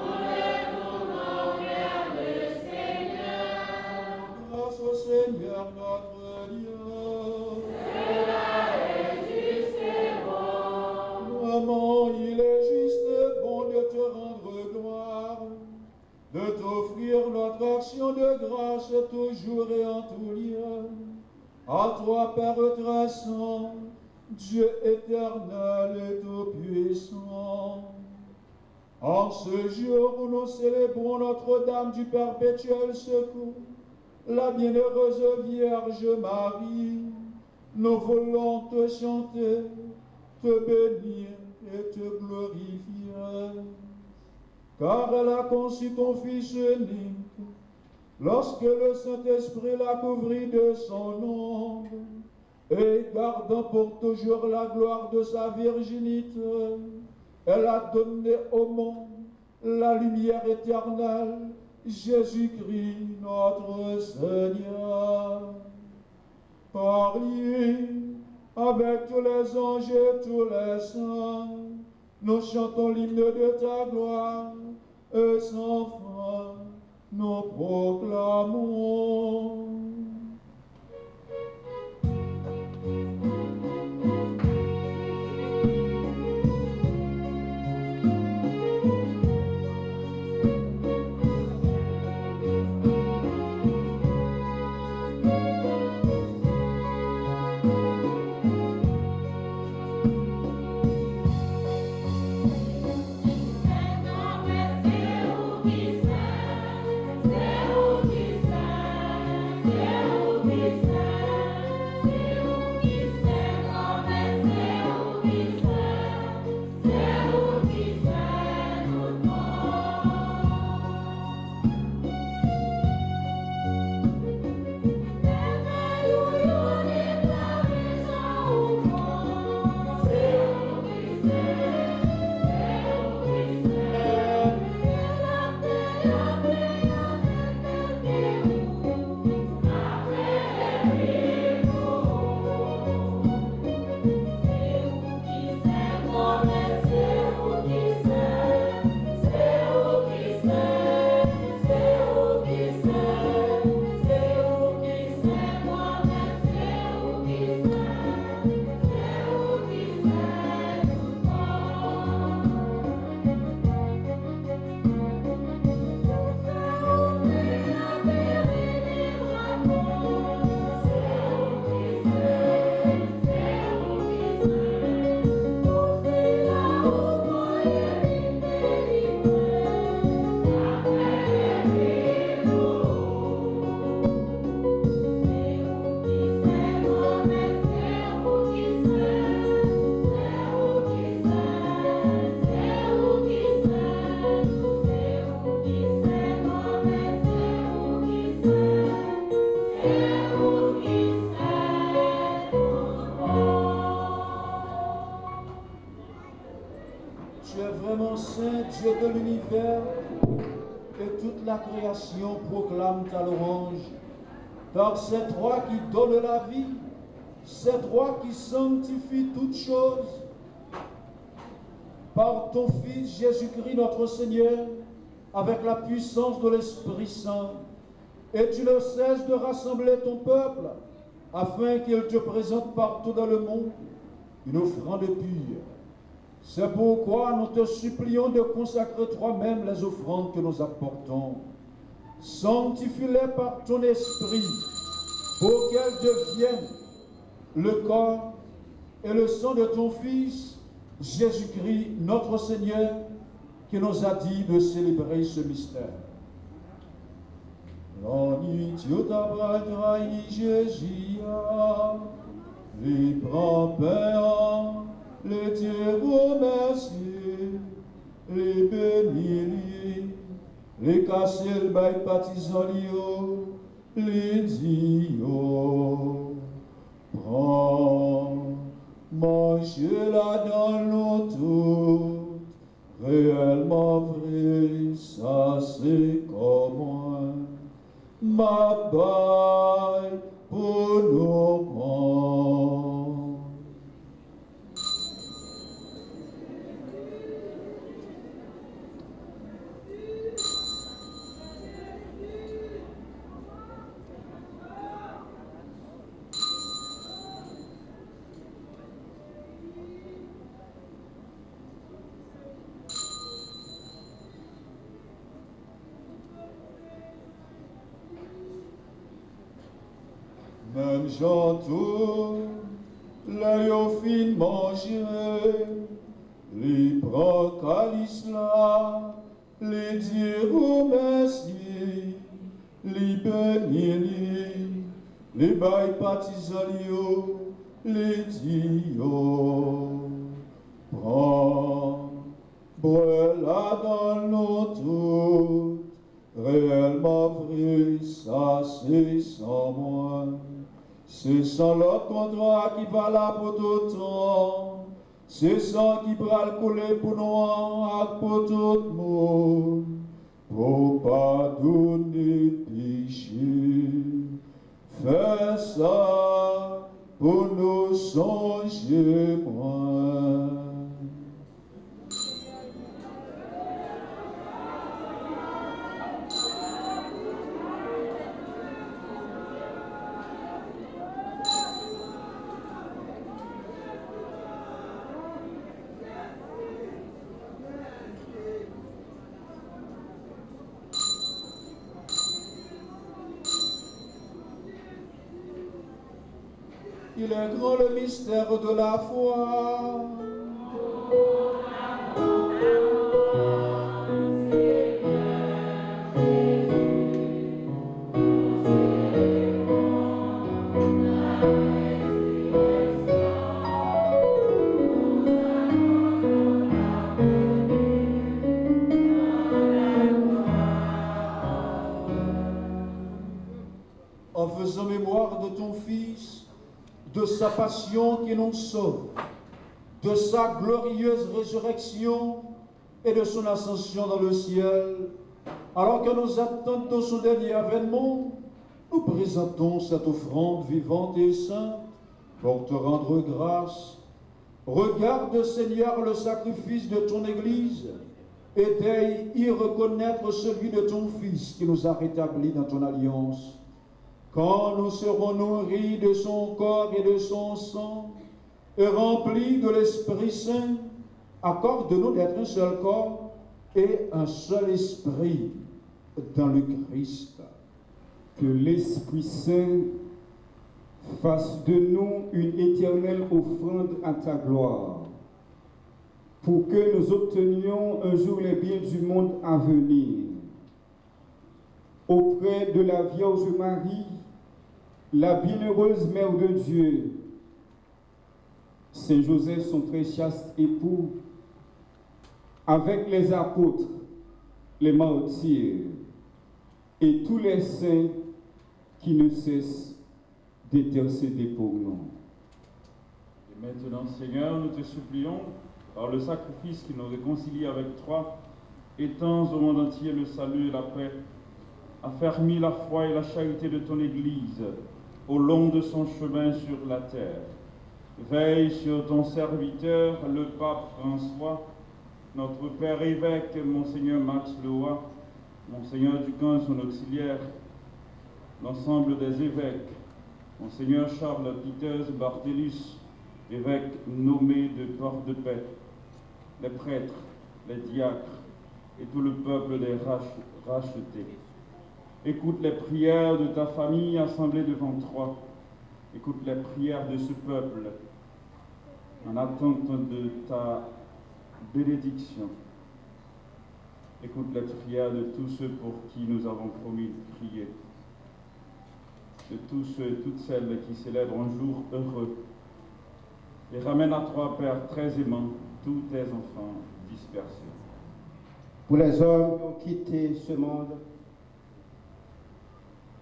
retournons vers le Seigneur. Grâce au Seigneur notre Dieu. Cela est juste et bon. Vraiment, il est juste et bon de de te rendre gloire, de t'offrir notre action de grâce toujours et en tout lieu. À toi, Père très saint, Dieu éternel et tout-puissant. En ce jour où nous célébrons Notre-Dame du perpétuel secours, la bienheureuse Vierge Marie, nous voulons te chanter, te bénir et te glorifier. Car elle a conçu ton Fils unique, lorsque le Saint-Esprit l'a couvri de son ombre, et gardant pour toujours la gloire de sa virginité, elle a donné au monde la lumière éternelle, Jésus-Christ notre Seigneur. Par lui, avec tous les anges et tous les saints, nous chantons l'hymne de ta gloire, et sans fin, nous proclamons. Dieu de l'univers, et toute la création proclame ta louange. Car c'est toi qui donnes la vie, c'est toi qui sanctifies toutes choses. Par ton Fils Jésus-Christ notre Seigneur, avec la puissance de l'Esprit Saint, et tu ne cesses de rassembler ton peuple, afin qu'il te présente partout dans le monde une offrande pure. C'est pourquoi nous te supplions de consacrer toi-même les offrandes que nous apportons. Sanctifie-les par ton esprit, pour qu'elles deviennent le corps et le sang de ton Fils, Jésus-Christ, notre Seigneur, qui nous a dit de célébrer ce mystère. La nuit, Dieu t'a trahi, Jésus, il prend paix, les Dieu remercier, les bénir, les casser le bail partisan, les dire, prends, mangez-la dans l'eau toute, réellement vrai, ça c'est comme moi, ma baille pour nous prendre. Même gens tout, l'œil au fin manger, les prend calice là, les dire merci, les bénir, les bails partisanes, les dios. Prends, bois là dans nos tout, réellement vrai, ça c'est sans moi. C'est sans l'autre contrat qui va là pour tout le temps. C'est sans qui va le couler pour nous, pour tout le monde. Pour pardonner péché. Fais ça pour nous songer moins. Il est grand le mystère de la foi. En faisant mémoire de ton Fils, de sa passion qui nous sauve, de sa glorieuse résurrection et de son ascension dans le ciel, alors que nous attendons son dernier avènement, nous présentons cette offrande vivante et sainte pour te rendre grâce. Regarde, Seigneur, le sacrifice de ton Église et daigne y reconnaître celui de ton Fils qui nous a rétablis dans ton alliance. Quand nous serons nourris de son corps et de son sang, et remplis de l'Esprit Saint, accorde-nous d'être un seul corps et un seul esprit dans le Christ. Que l'Esprit Saint fasse de nous une éternelle offrande à ta gloire, pour que nous obtenions un jour les biens du monde à venir. Auprès de la Vierge Marie, la bienheureuse Mère de Dieu, Saint Joseph, son très chaste époux, avec les apôtres, les martyrs et tous les saints qui ne cessent d'intercéder pour nous. Et maintenant, Seigneur, nous te supplions, par le sacrifice qui nous réconcilie avec toi, étends au monde entier le salut et la paix, affermis la foi et la charité de ton Église au long de son chemin sur la terre. Veille sur ton serviteur, le pape François, notre père évêque, Monseigneur Max Leroy, Monseigneur Ducamp, son auxiliaire, l'ensemble des évêques, Monseigneur Charles Peters Barthelus, évêque nommé de Port-de-Paix, les prêtres, les diacres et tout le peuple des rachetés. Écoute les prières de ta famille assemblée devant toi. Écoute les prières de ce peuple en attente de ta bénédiction. Écoute les prières de tous ceux pour qui nous avons promis de prier. De tous ceux et toutes celles qui célèbrent un jour heureux. Et ramène à toi, Père, très aimant, tous tes enfants dispersés. Pour les hommes qui ont quitté ce monde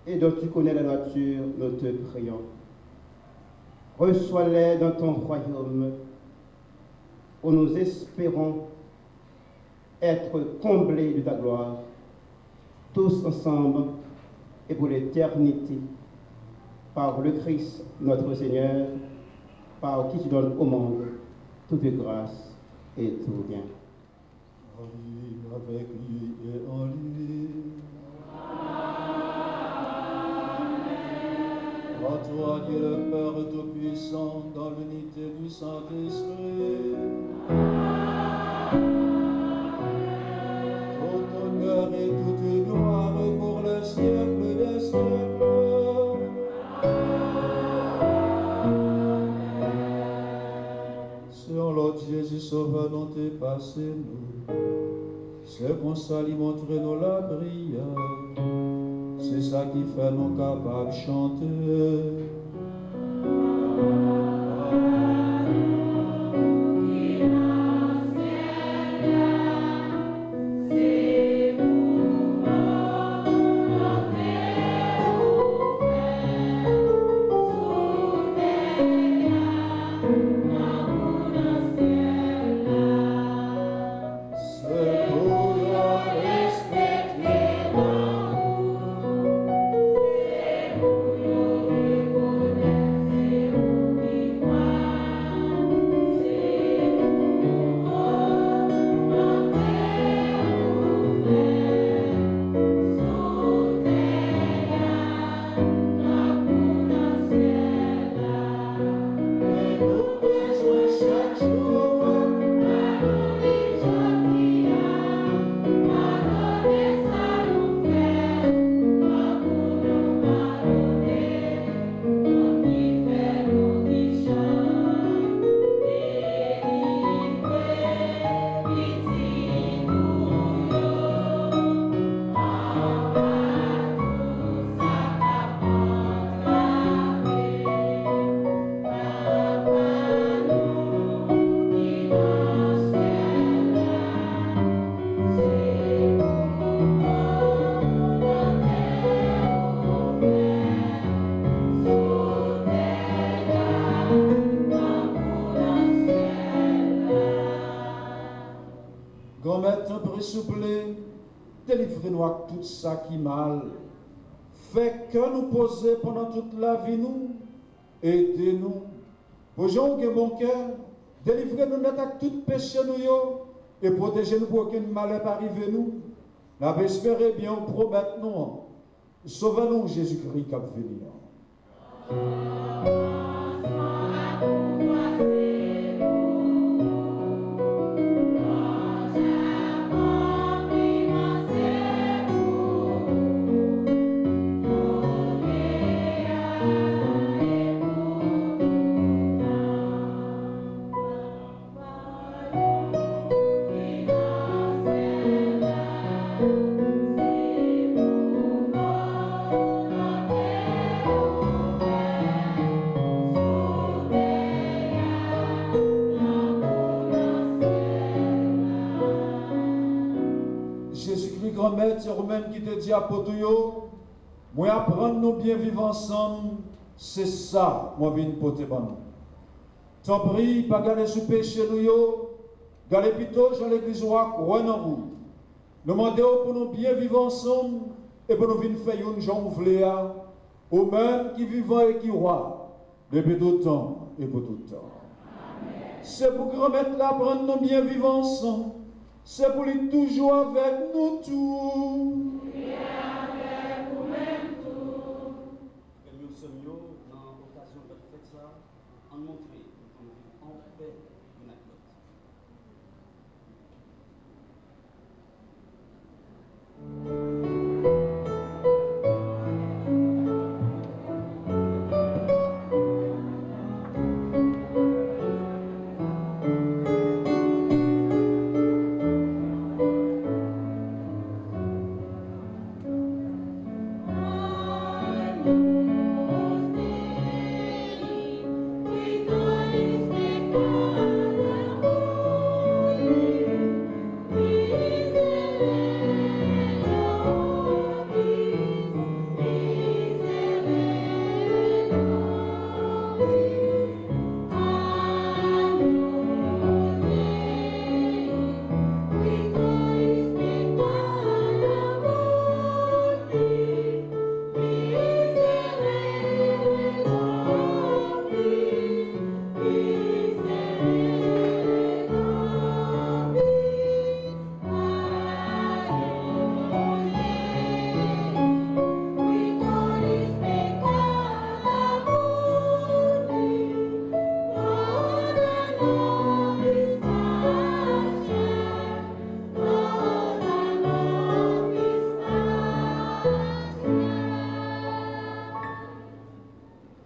et dont tu connais la nature, nous te prions. Reçois-les dans ton royaume, où nous espérons être comblés de ta gloire, tous ensemble et pour l'éternité, par le Christ notre Seigneur, par qui tu donnes au monde toute grâce et tout bien. Avec lui et en lui. À toi, Dieu le Père Tout-Puissant, dans l'unité du Saint-Esprit. Tout honneur et toute gloire pour le siècle des siècles. chanter, passer nous. C'est comme ça lui montrer nous la prière. C'est ça qui fait nous capables de chanter. Délivrez-nous à tout ça qui mal. Fait que nous poser pendant toute la vie, nous. Aidez-nous. Pour gens qui ont bon cœur, délivrez-nous net à tout péché nous et protégez-nous pour aucun malheur arrive nous. Nous avons espéré bien, promettre nous. Sauvez-nous, Jésus-Christ, qui a venu. C'est vous-même qui te dit à Potuyo, moi apprendre nous bien vivre ensemble, c'est ça, moi viens poter pour nous. T'en prie, pas garder sous péché nous yo, garder plutôt dans l'église roi, croix en vous. Nous demandons pour nous bien vivre ensemble et pour nous venir faire une jambe vléa, au même qui vivant et qui roi, depuis tout temps et pour tout temps. C'est pour remettre là, apprendre nous bien vivre ensemble. C'est pour lui toujours avec nous tous. Et avec vous-même tout. Que nous sommes dans l'occasion de faire ça, en montrer en paix une avec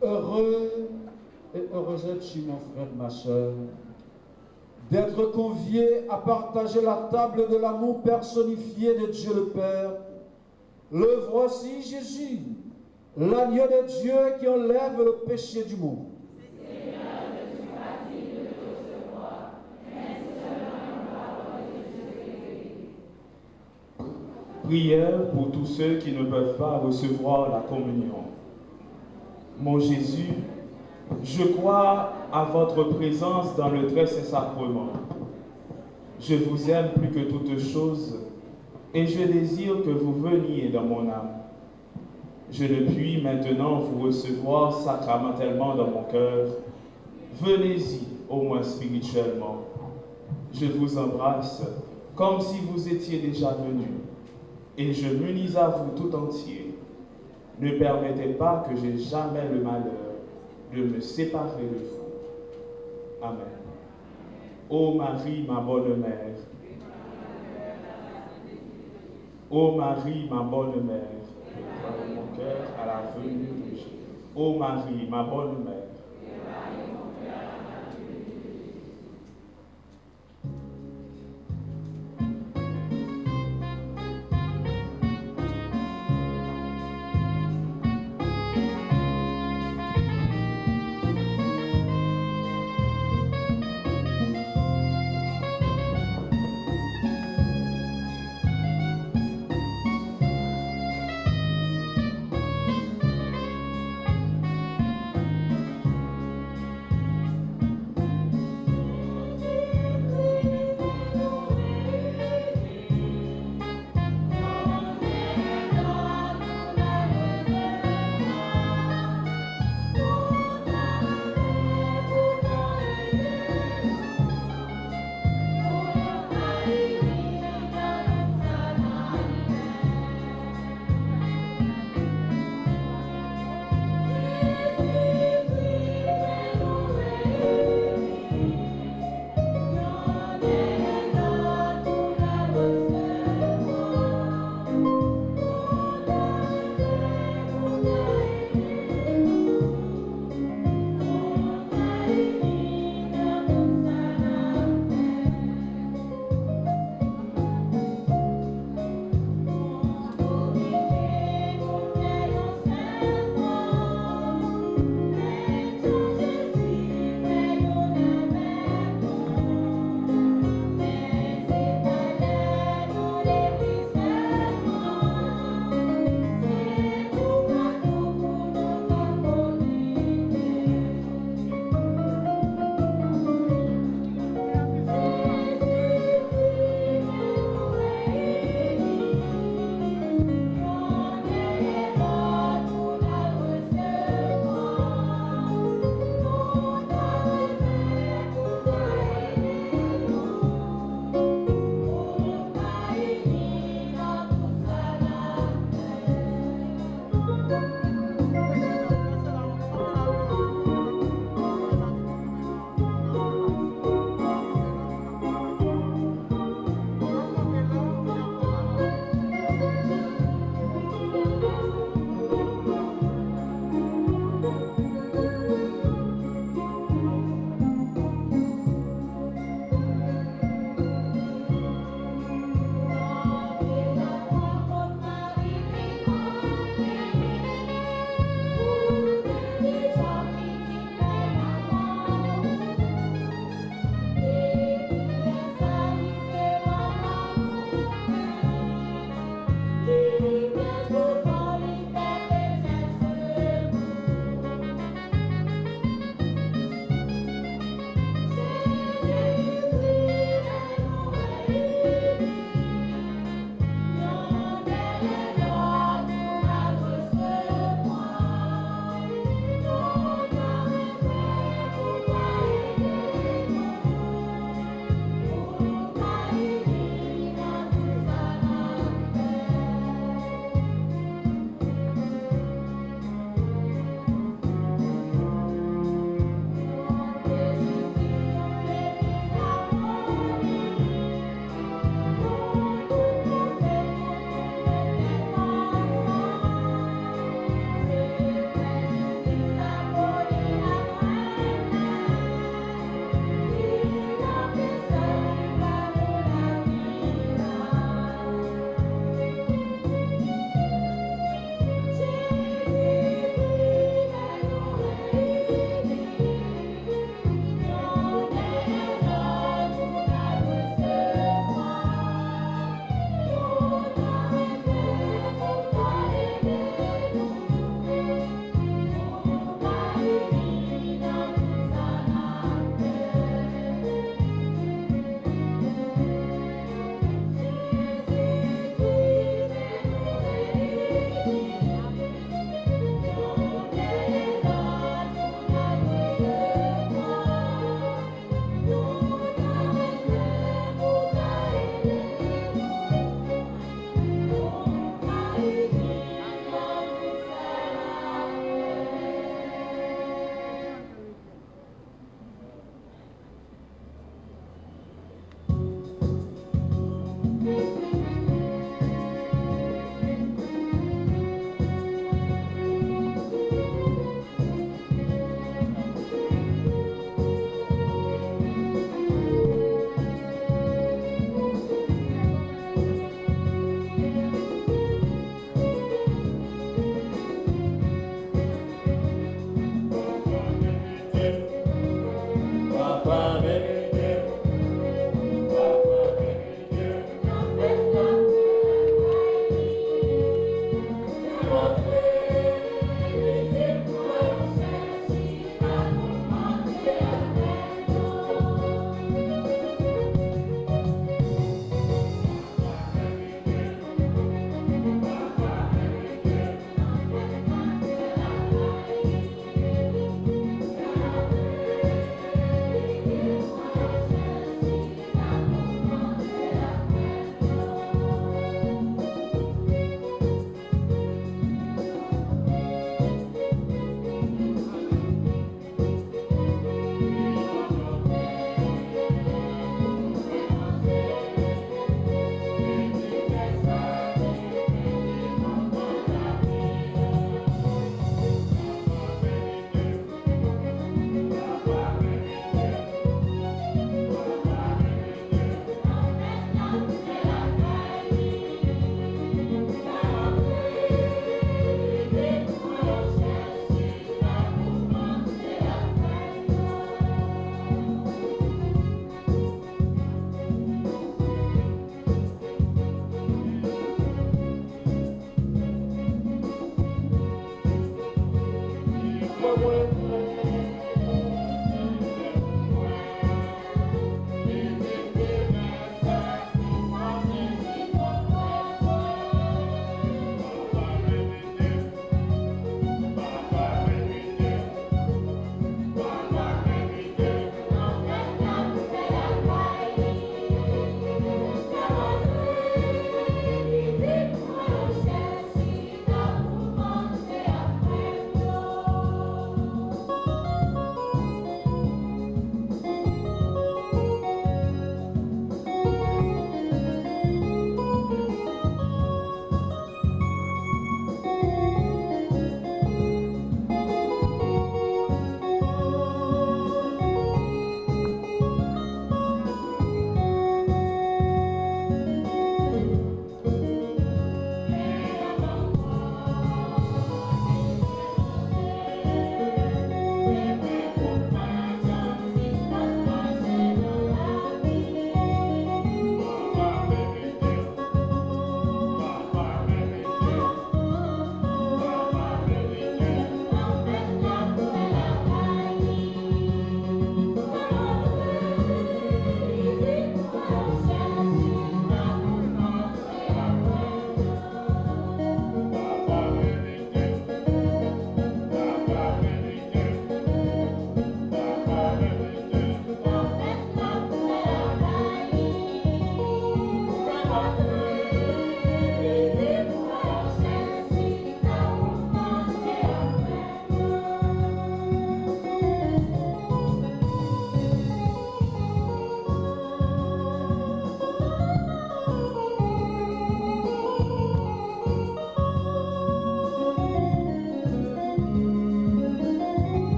Heureux et heureuse es-tu, mon frère, ma soeur, d'être conviés à partager la table de l'amour personnifié de Dieu le Père. Le voici Jésus, l'agneau de Dieu qui enlève le péché du monde. Prière pour tous ceux qui ne peuvent pas recevoir la communion. Mon Jésus, je crois à votre présence dans le très saint sacrement. Je vous aime plus que toute chose et je désire que vous veniez dans mon âme. Je ne puis maintenant vous recevoir sacramentellement dans mon cœur. Venez-y, au moins spirituellement. Je vous embrasse comme si vous étiez déjà venu et je m'unis à vous tout entier. Ne permettez pas que j'aie jamais le malheur de me séparer de vous. Amen. Ô Marie, ma bonne mère, ô Marie, ma bonne mère, prépare mon cœur à la venue de Jésus. Ô Marie, ma bonne mère,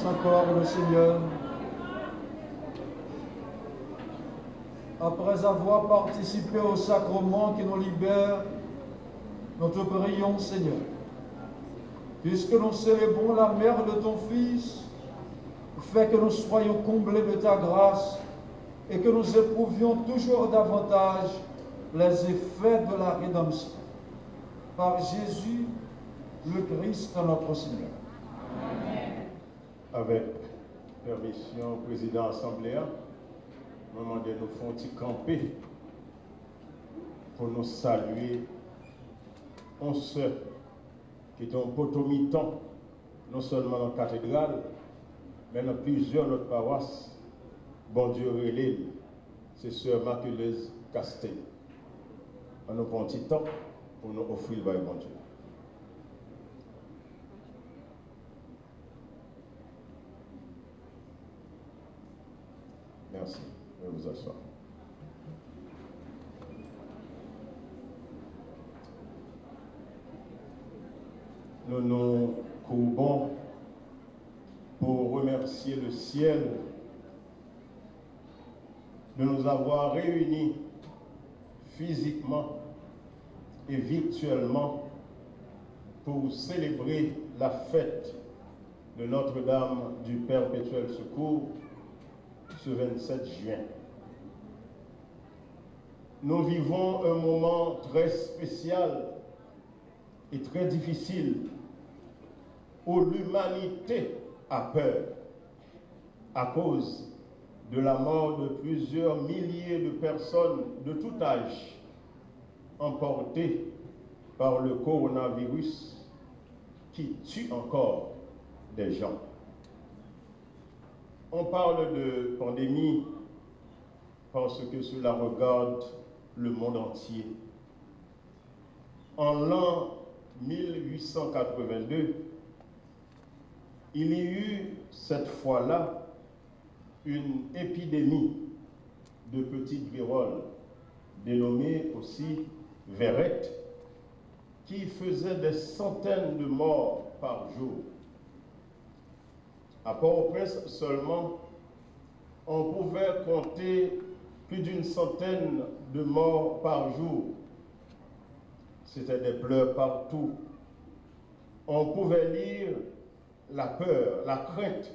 encore le Seigneur. Après avoir participé au sacrement qui nous libère, nous te prions, Seigneur. Puisque nous célébrons la mère de ton Fils, fais que nous soyons comblés de ta grâce et que nous éprouvions toujours davantage les effets de la rédemption. Par Jésus, le Christ, notre Seigneur. Amen. Avec permission, président assemblée, nous demandons de nous faire camper pour nous saluer. On sait qui est un potomiton, non seulement dans la cathédrale, mais dans plusieurs autres paroisses. Bon Dieu relève, c'est sœur Maculeuse Castel. On nous prend un petit temps pour nous offrir le bon Dieu. Merci. Je vais vous asseoir. Nous nous courbons pour remercier le ciel de nous avoir réunis physiquement et virtuellement pour célébrer la fête de Notre-Dame du Perpétuel Secours ce 27 juin. Nous vivons un moment très spécial et très difficile où l'humanité a peur à cause de la mort de plusieurs milliers de personnes de tout âge emportées par le coronavirus qui tue encore des gens. On parle de pandémie parce que cela regarde le monde entier. En l'an 1882, il y eut cette fois-là une épidémie de petite vérole, dénommée aussi verrette, qui faisait des centaines de morts par jour. À Port-au-Prince seulement, on pouvait compter plus d'une centaine de morts par jour. C'était des pleurs partout. On pouvait lire la peur, la crainte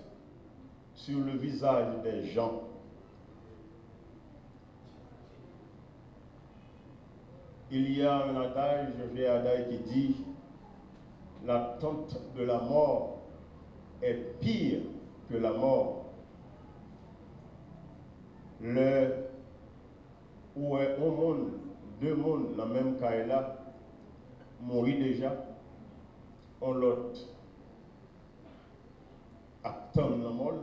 sur le visage des gens. Il y a un adage, vieux adage qui dit « L'attente de la mort est pire que la mort. » Le où est un monde, deux mondes, la même cas là, mourit déjà, on l'autre attend la mort,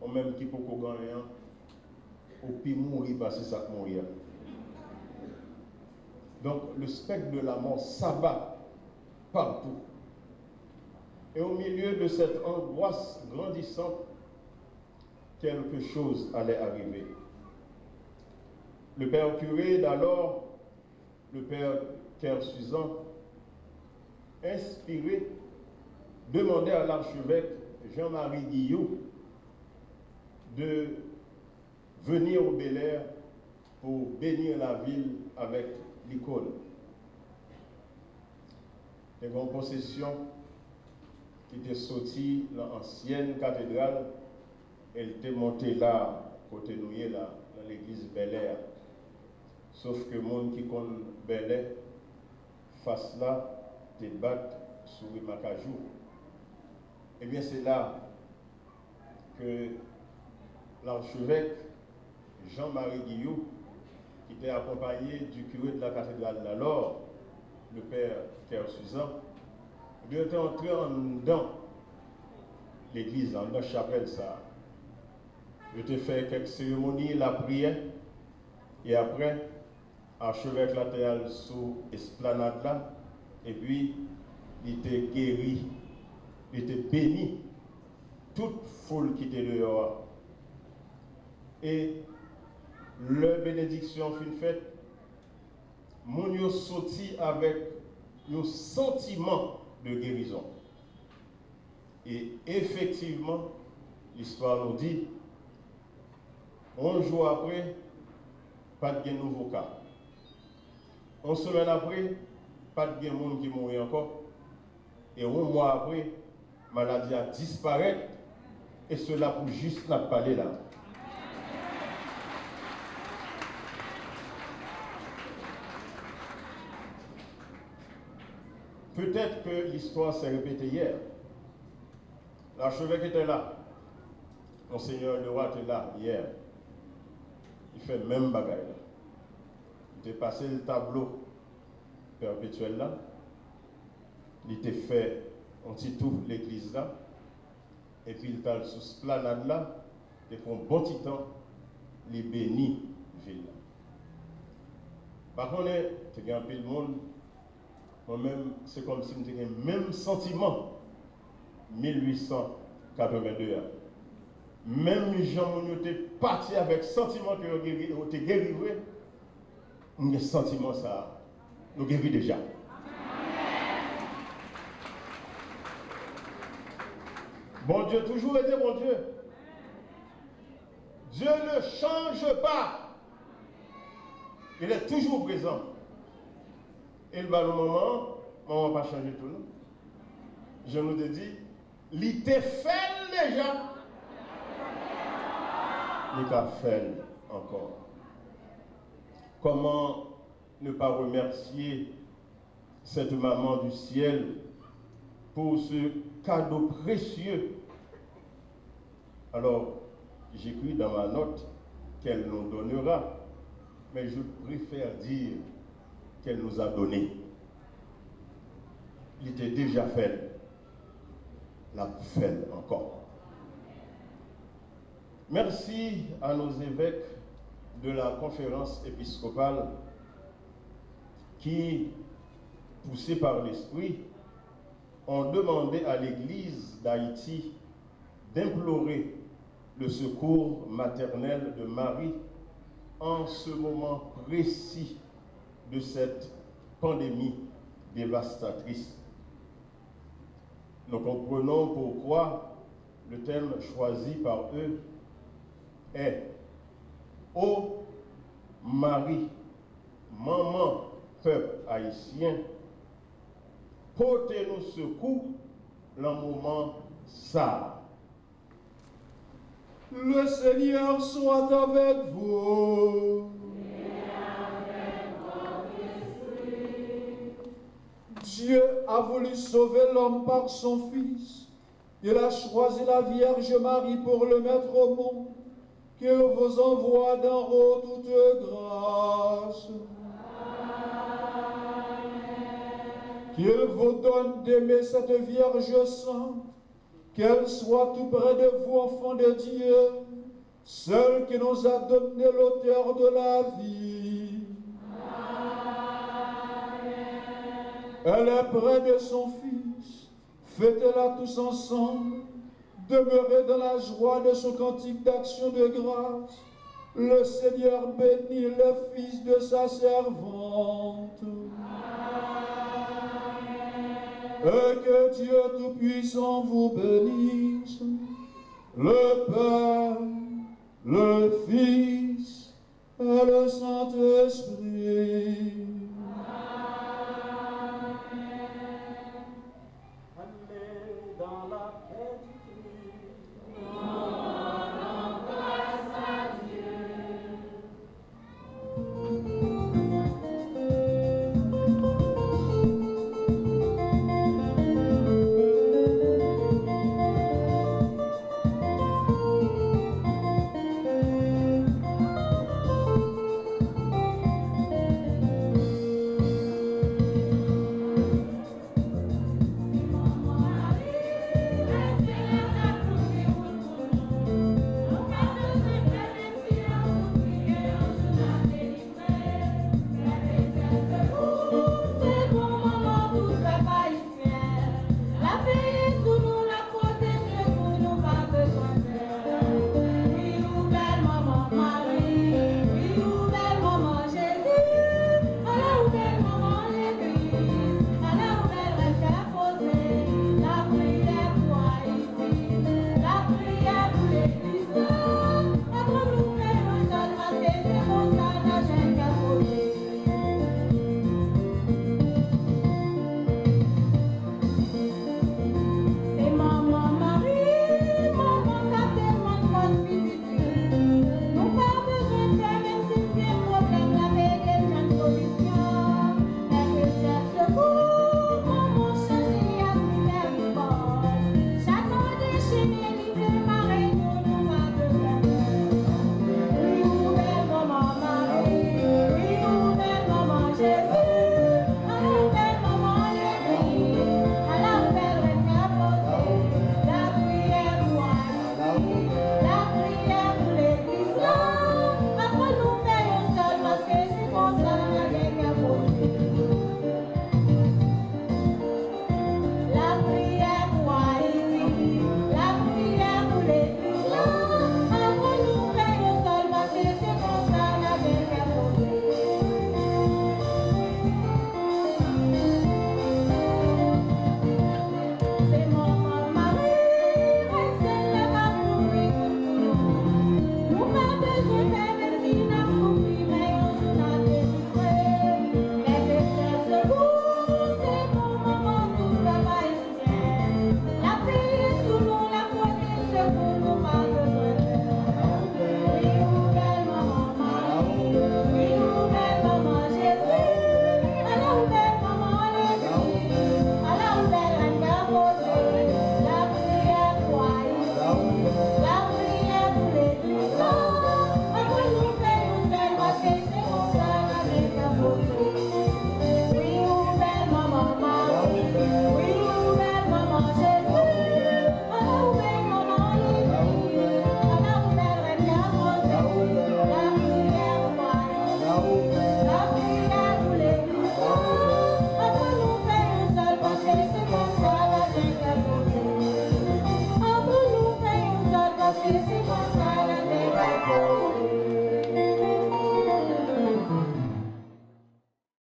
on même qui peut gagner, au pire mourir parce que ça mourir. Donc le spectre de la mort s'abat partout. Et au milieu de cette angoisse grandissante, quelque chose allait arriver. Le père curé d'alors, le père Kersuzan, inspiré, demandait à l'archevêque Jean-Marie Guillot de venir au Bel-Air pour bénir la ville avec l'icône. Les grandes possessions qui étaient sorties dans l'ancienne cathédrale, elle était montée là, côté nous, là, dans l'église Bel-Air. Sauf que le monde qui connaît Bel-Air, face là, débattent sur le Macajou. Eh bien, c'est là que l'archevêque Jean-Marie Guillot, qui était accompagné du curé de la cathédrale d'alors, le père Kersuzan, il était entré en dedans l'église, en la chapelle, ça. Il était fait quelques cérémonies, la prière, et après, archevêque latéral sous esplanade là, et puis il était guéri, il était béni, toute foule qui était dehors. Et la bénédiction fut faite, mon yo sorti avec un sentiment de guérison. Et effectivement, l'histoire nous dit, 11 jours après, pas de nouveau cas. 11 semaines après, pas de monde qui mourit encore. Et 1 mois après, la maladie a disparu. Et cela pour juste la parler là. Peut-être que l'histoire s'est répétée hier. L'archevêque était là. Monseigneur Leroy était là hier. Il fait le même bagaille là. Il était passé le tableau perpétuel là. Il était fait un petit tour l'église là. Et puis il était sous ce planade là. Et pour un bon petit temps, il bénit la ville là. Par contre, il y a un peu de monde. Moi-même, c'est comme si j'avais le même sentiment 1882. Même les gens qui étaient partis avec le sentiment que vous étiez guéri, nous avons le sentiment ça, nous guéris déjà. Bon Dieu, toujours été bon Dieu. Dieu ne change pas. Il est toujours présent. Et le moment, on ne va pas changer tout. Non? Je nous ai dit, il te fait déjà. Il t'a fait encore. Comment ne pas remercier cette maman du ciel pour ce cadeau précieux? Alors, j'écris dans ma note qu'elle nous donnera, mais je préfère dire qu'elle nous a donné. Il était déjà fait. La fait encore. Merci à nos évêques de la conférence épiscopale qui, poussés par l'Esprit, ont demandé à l'Église d'Haïti d'implorer le secours maternel de Marie en ce moment précis de cette pandémie dévastatrice. Nous comprenons pourquoi le thème choisi par eux est « Ô Marie, maman peuple haïtien, portez-nous secours dans le moment ça. » Le Seigneur soit avec vous. Dieu a voulu sauver l'homme par son Fils. Il a choisi la Vierge Marie pour le mettre au monde. Qu'il vous envoie d'en haut toute grâce. Qu'il vous donne d'aimer cette Vierge sainte. Qu'elle soit tout près de vous, enfants de Dieu, celle qui nous a donné l'auteur de la vie. Elle est près de son Fils. Fêtez-la tous ensemble. Demeurez dans la joie de son cantique d'action de grâce. Le Seigneur bénit le Fils de sa servante. Et que Dieu Tout-Puissant vous bénisse, le Père, le Fils et le Saint-Esprit.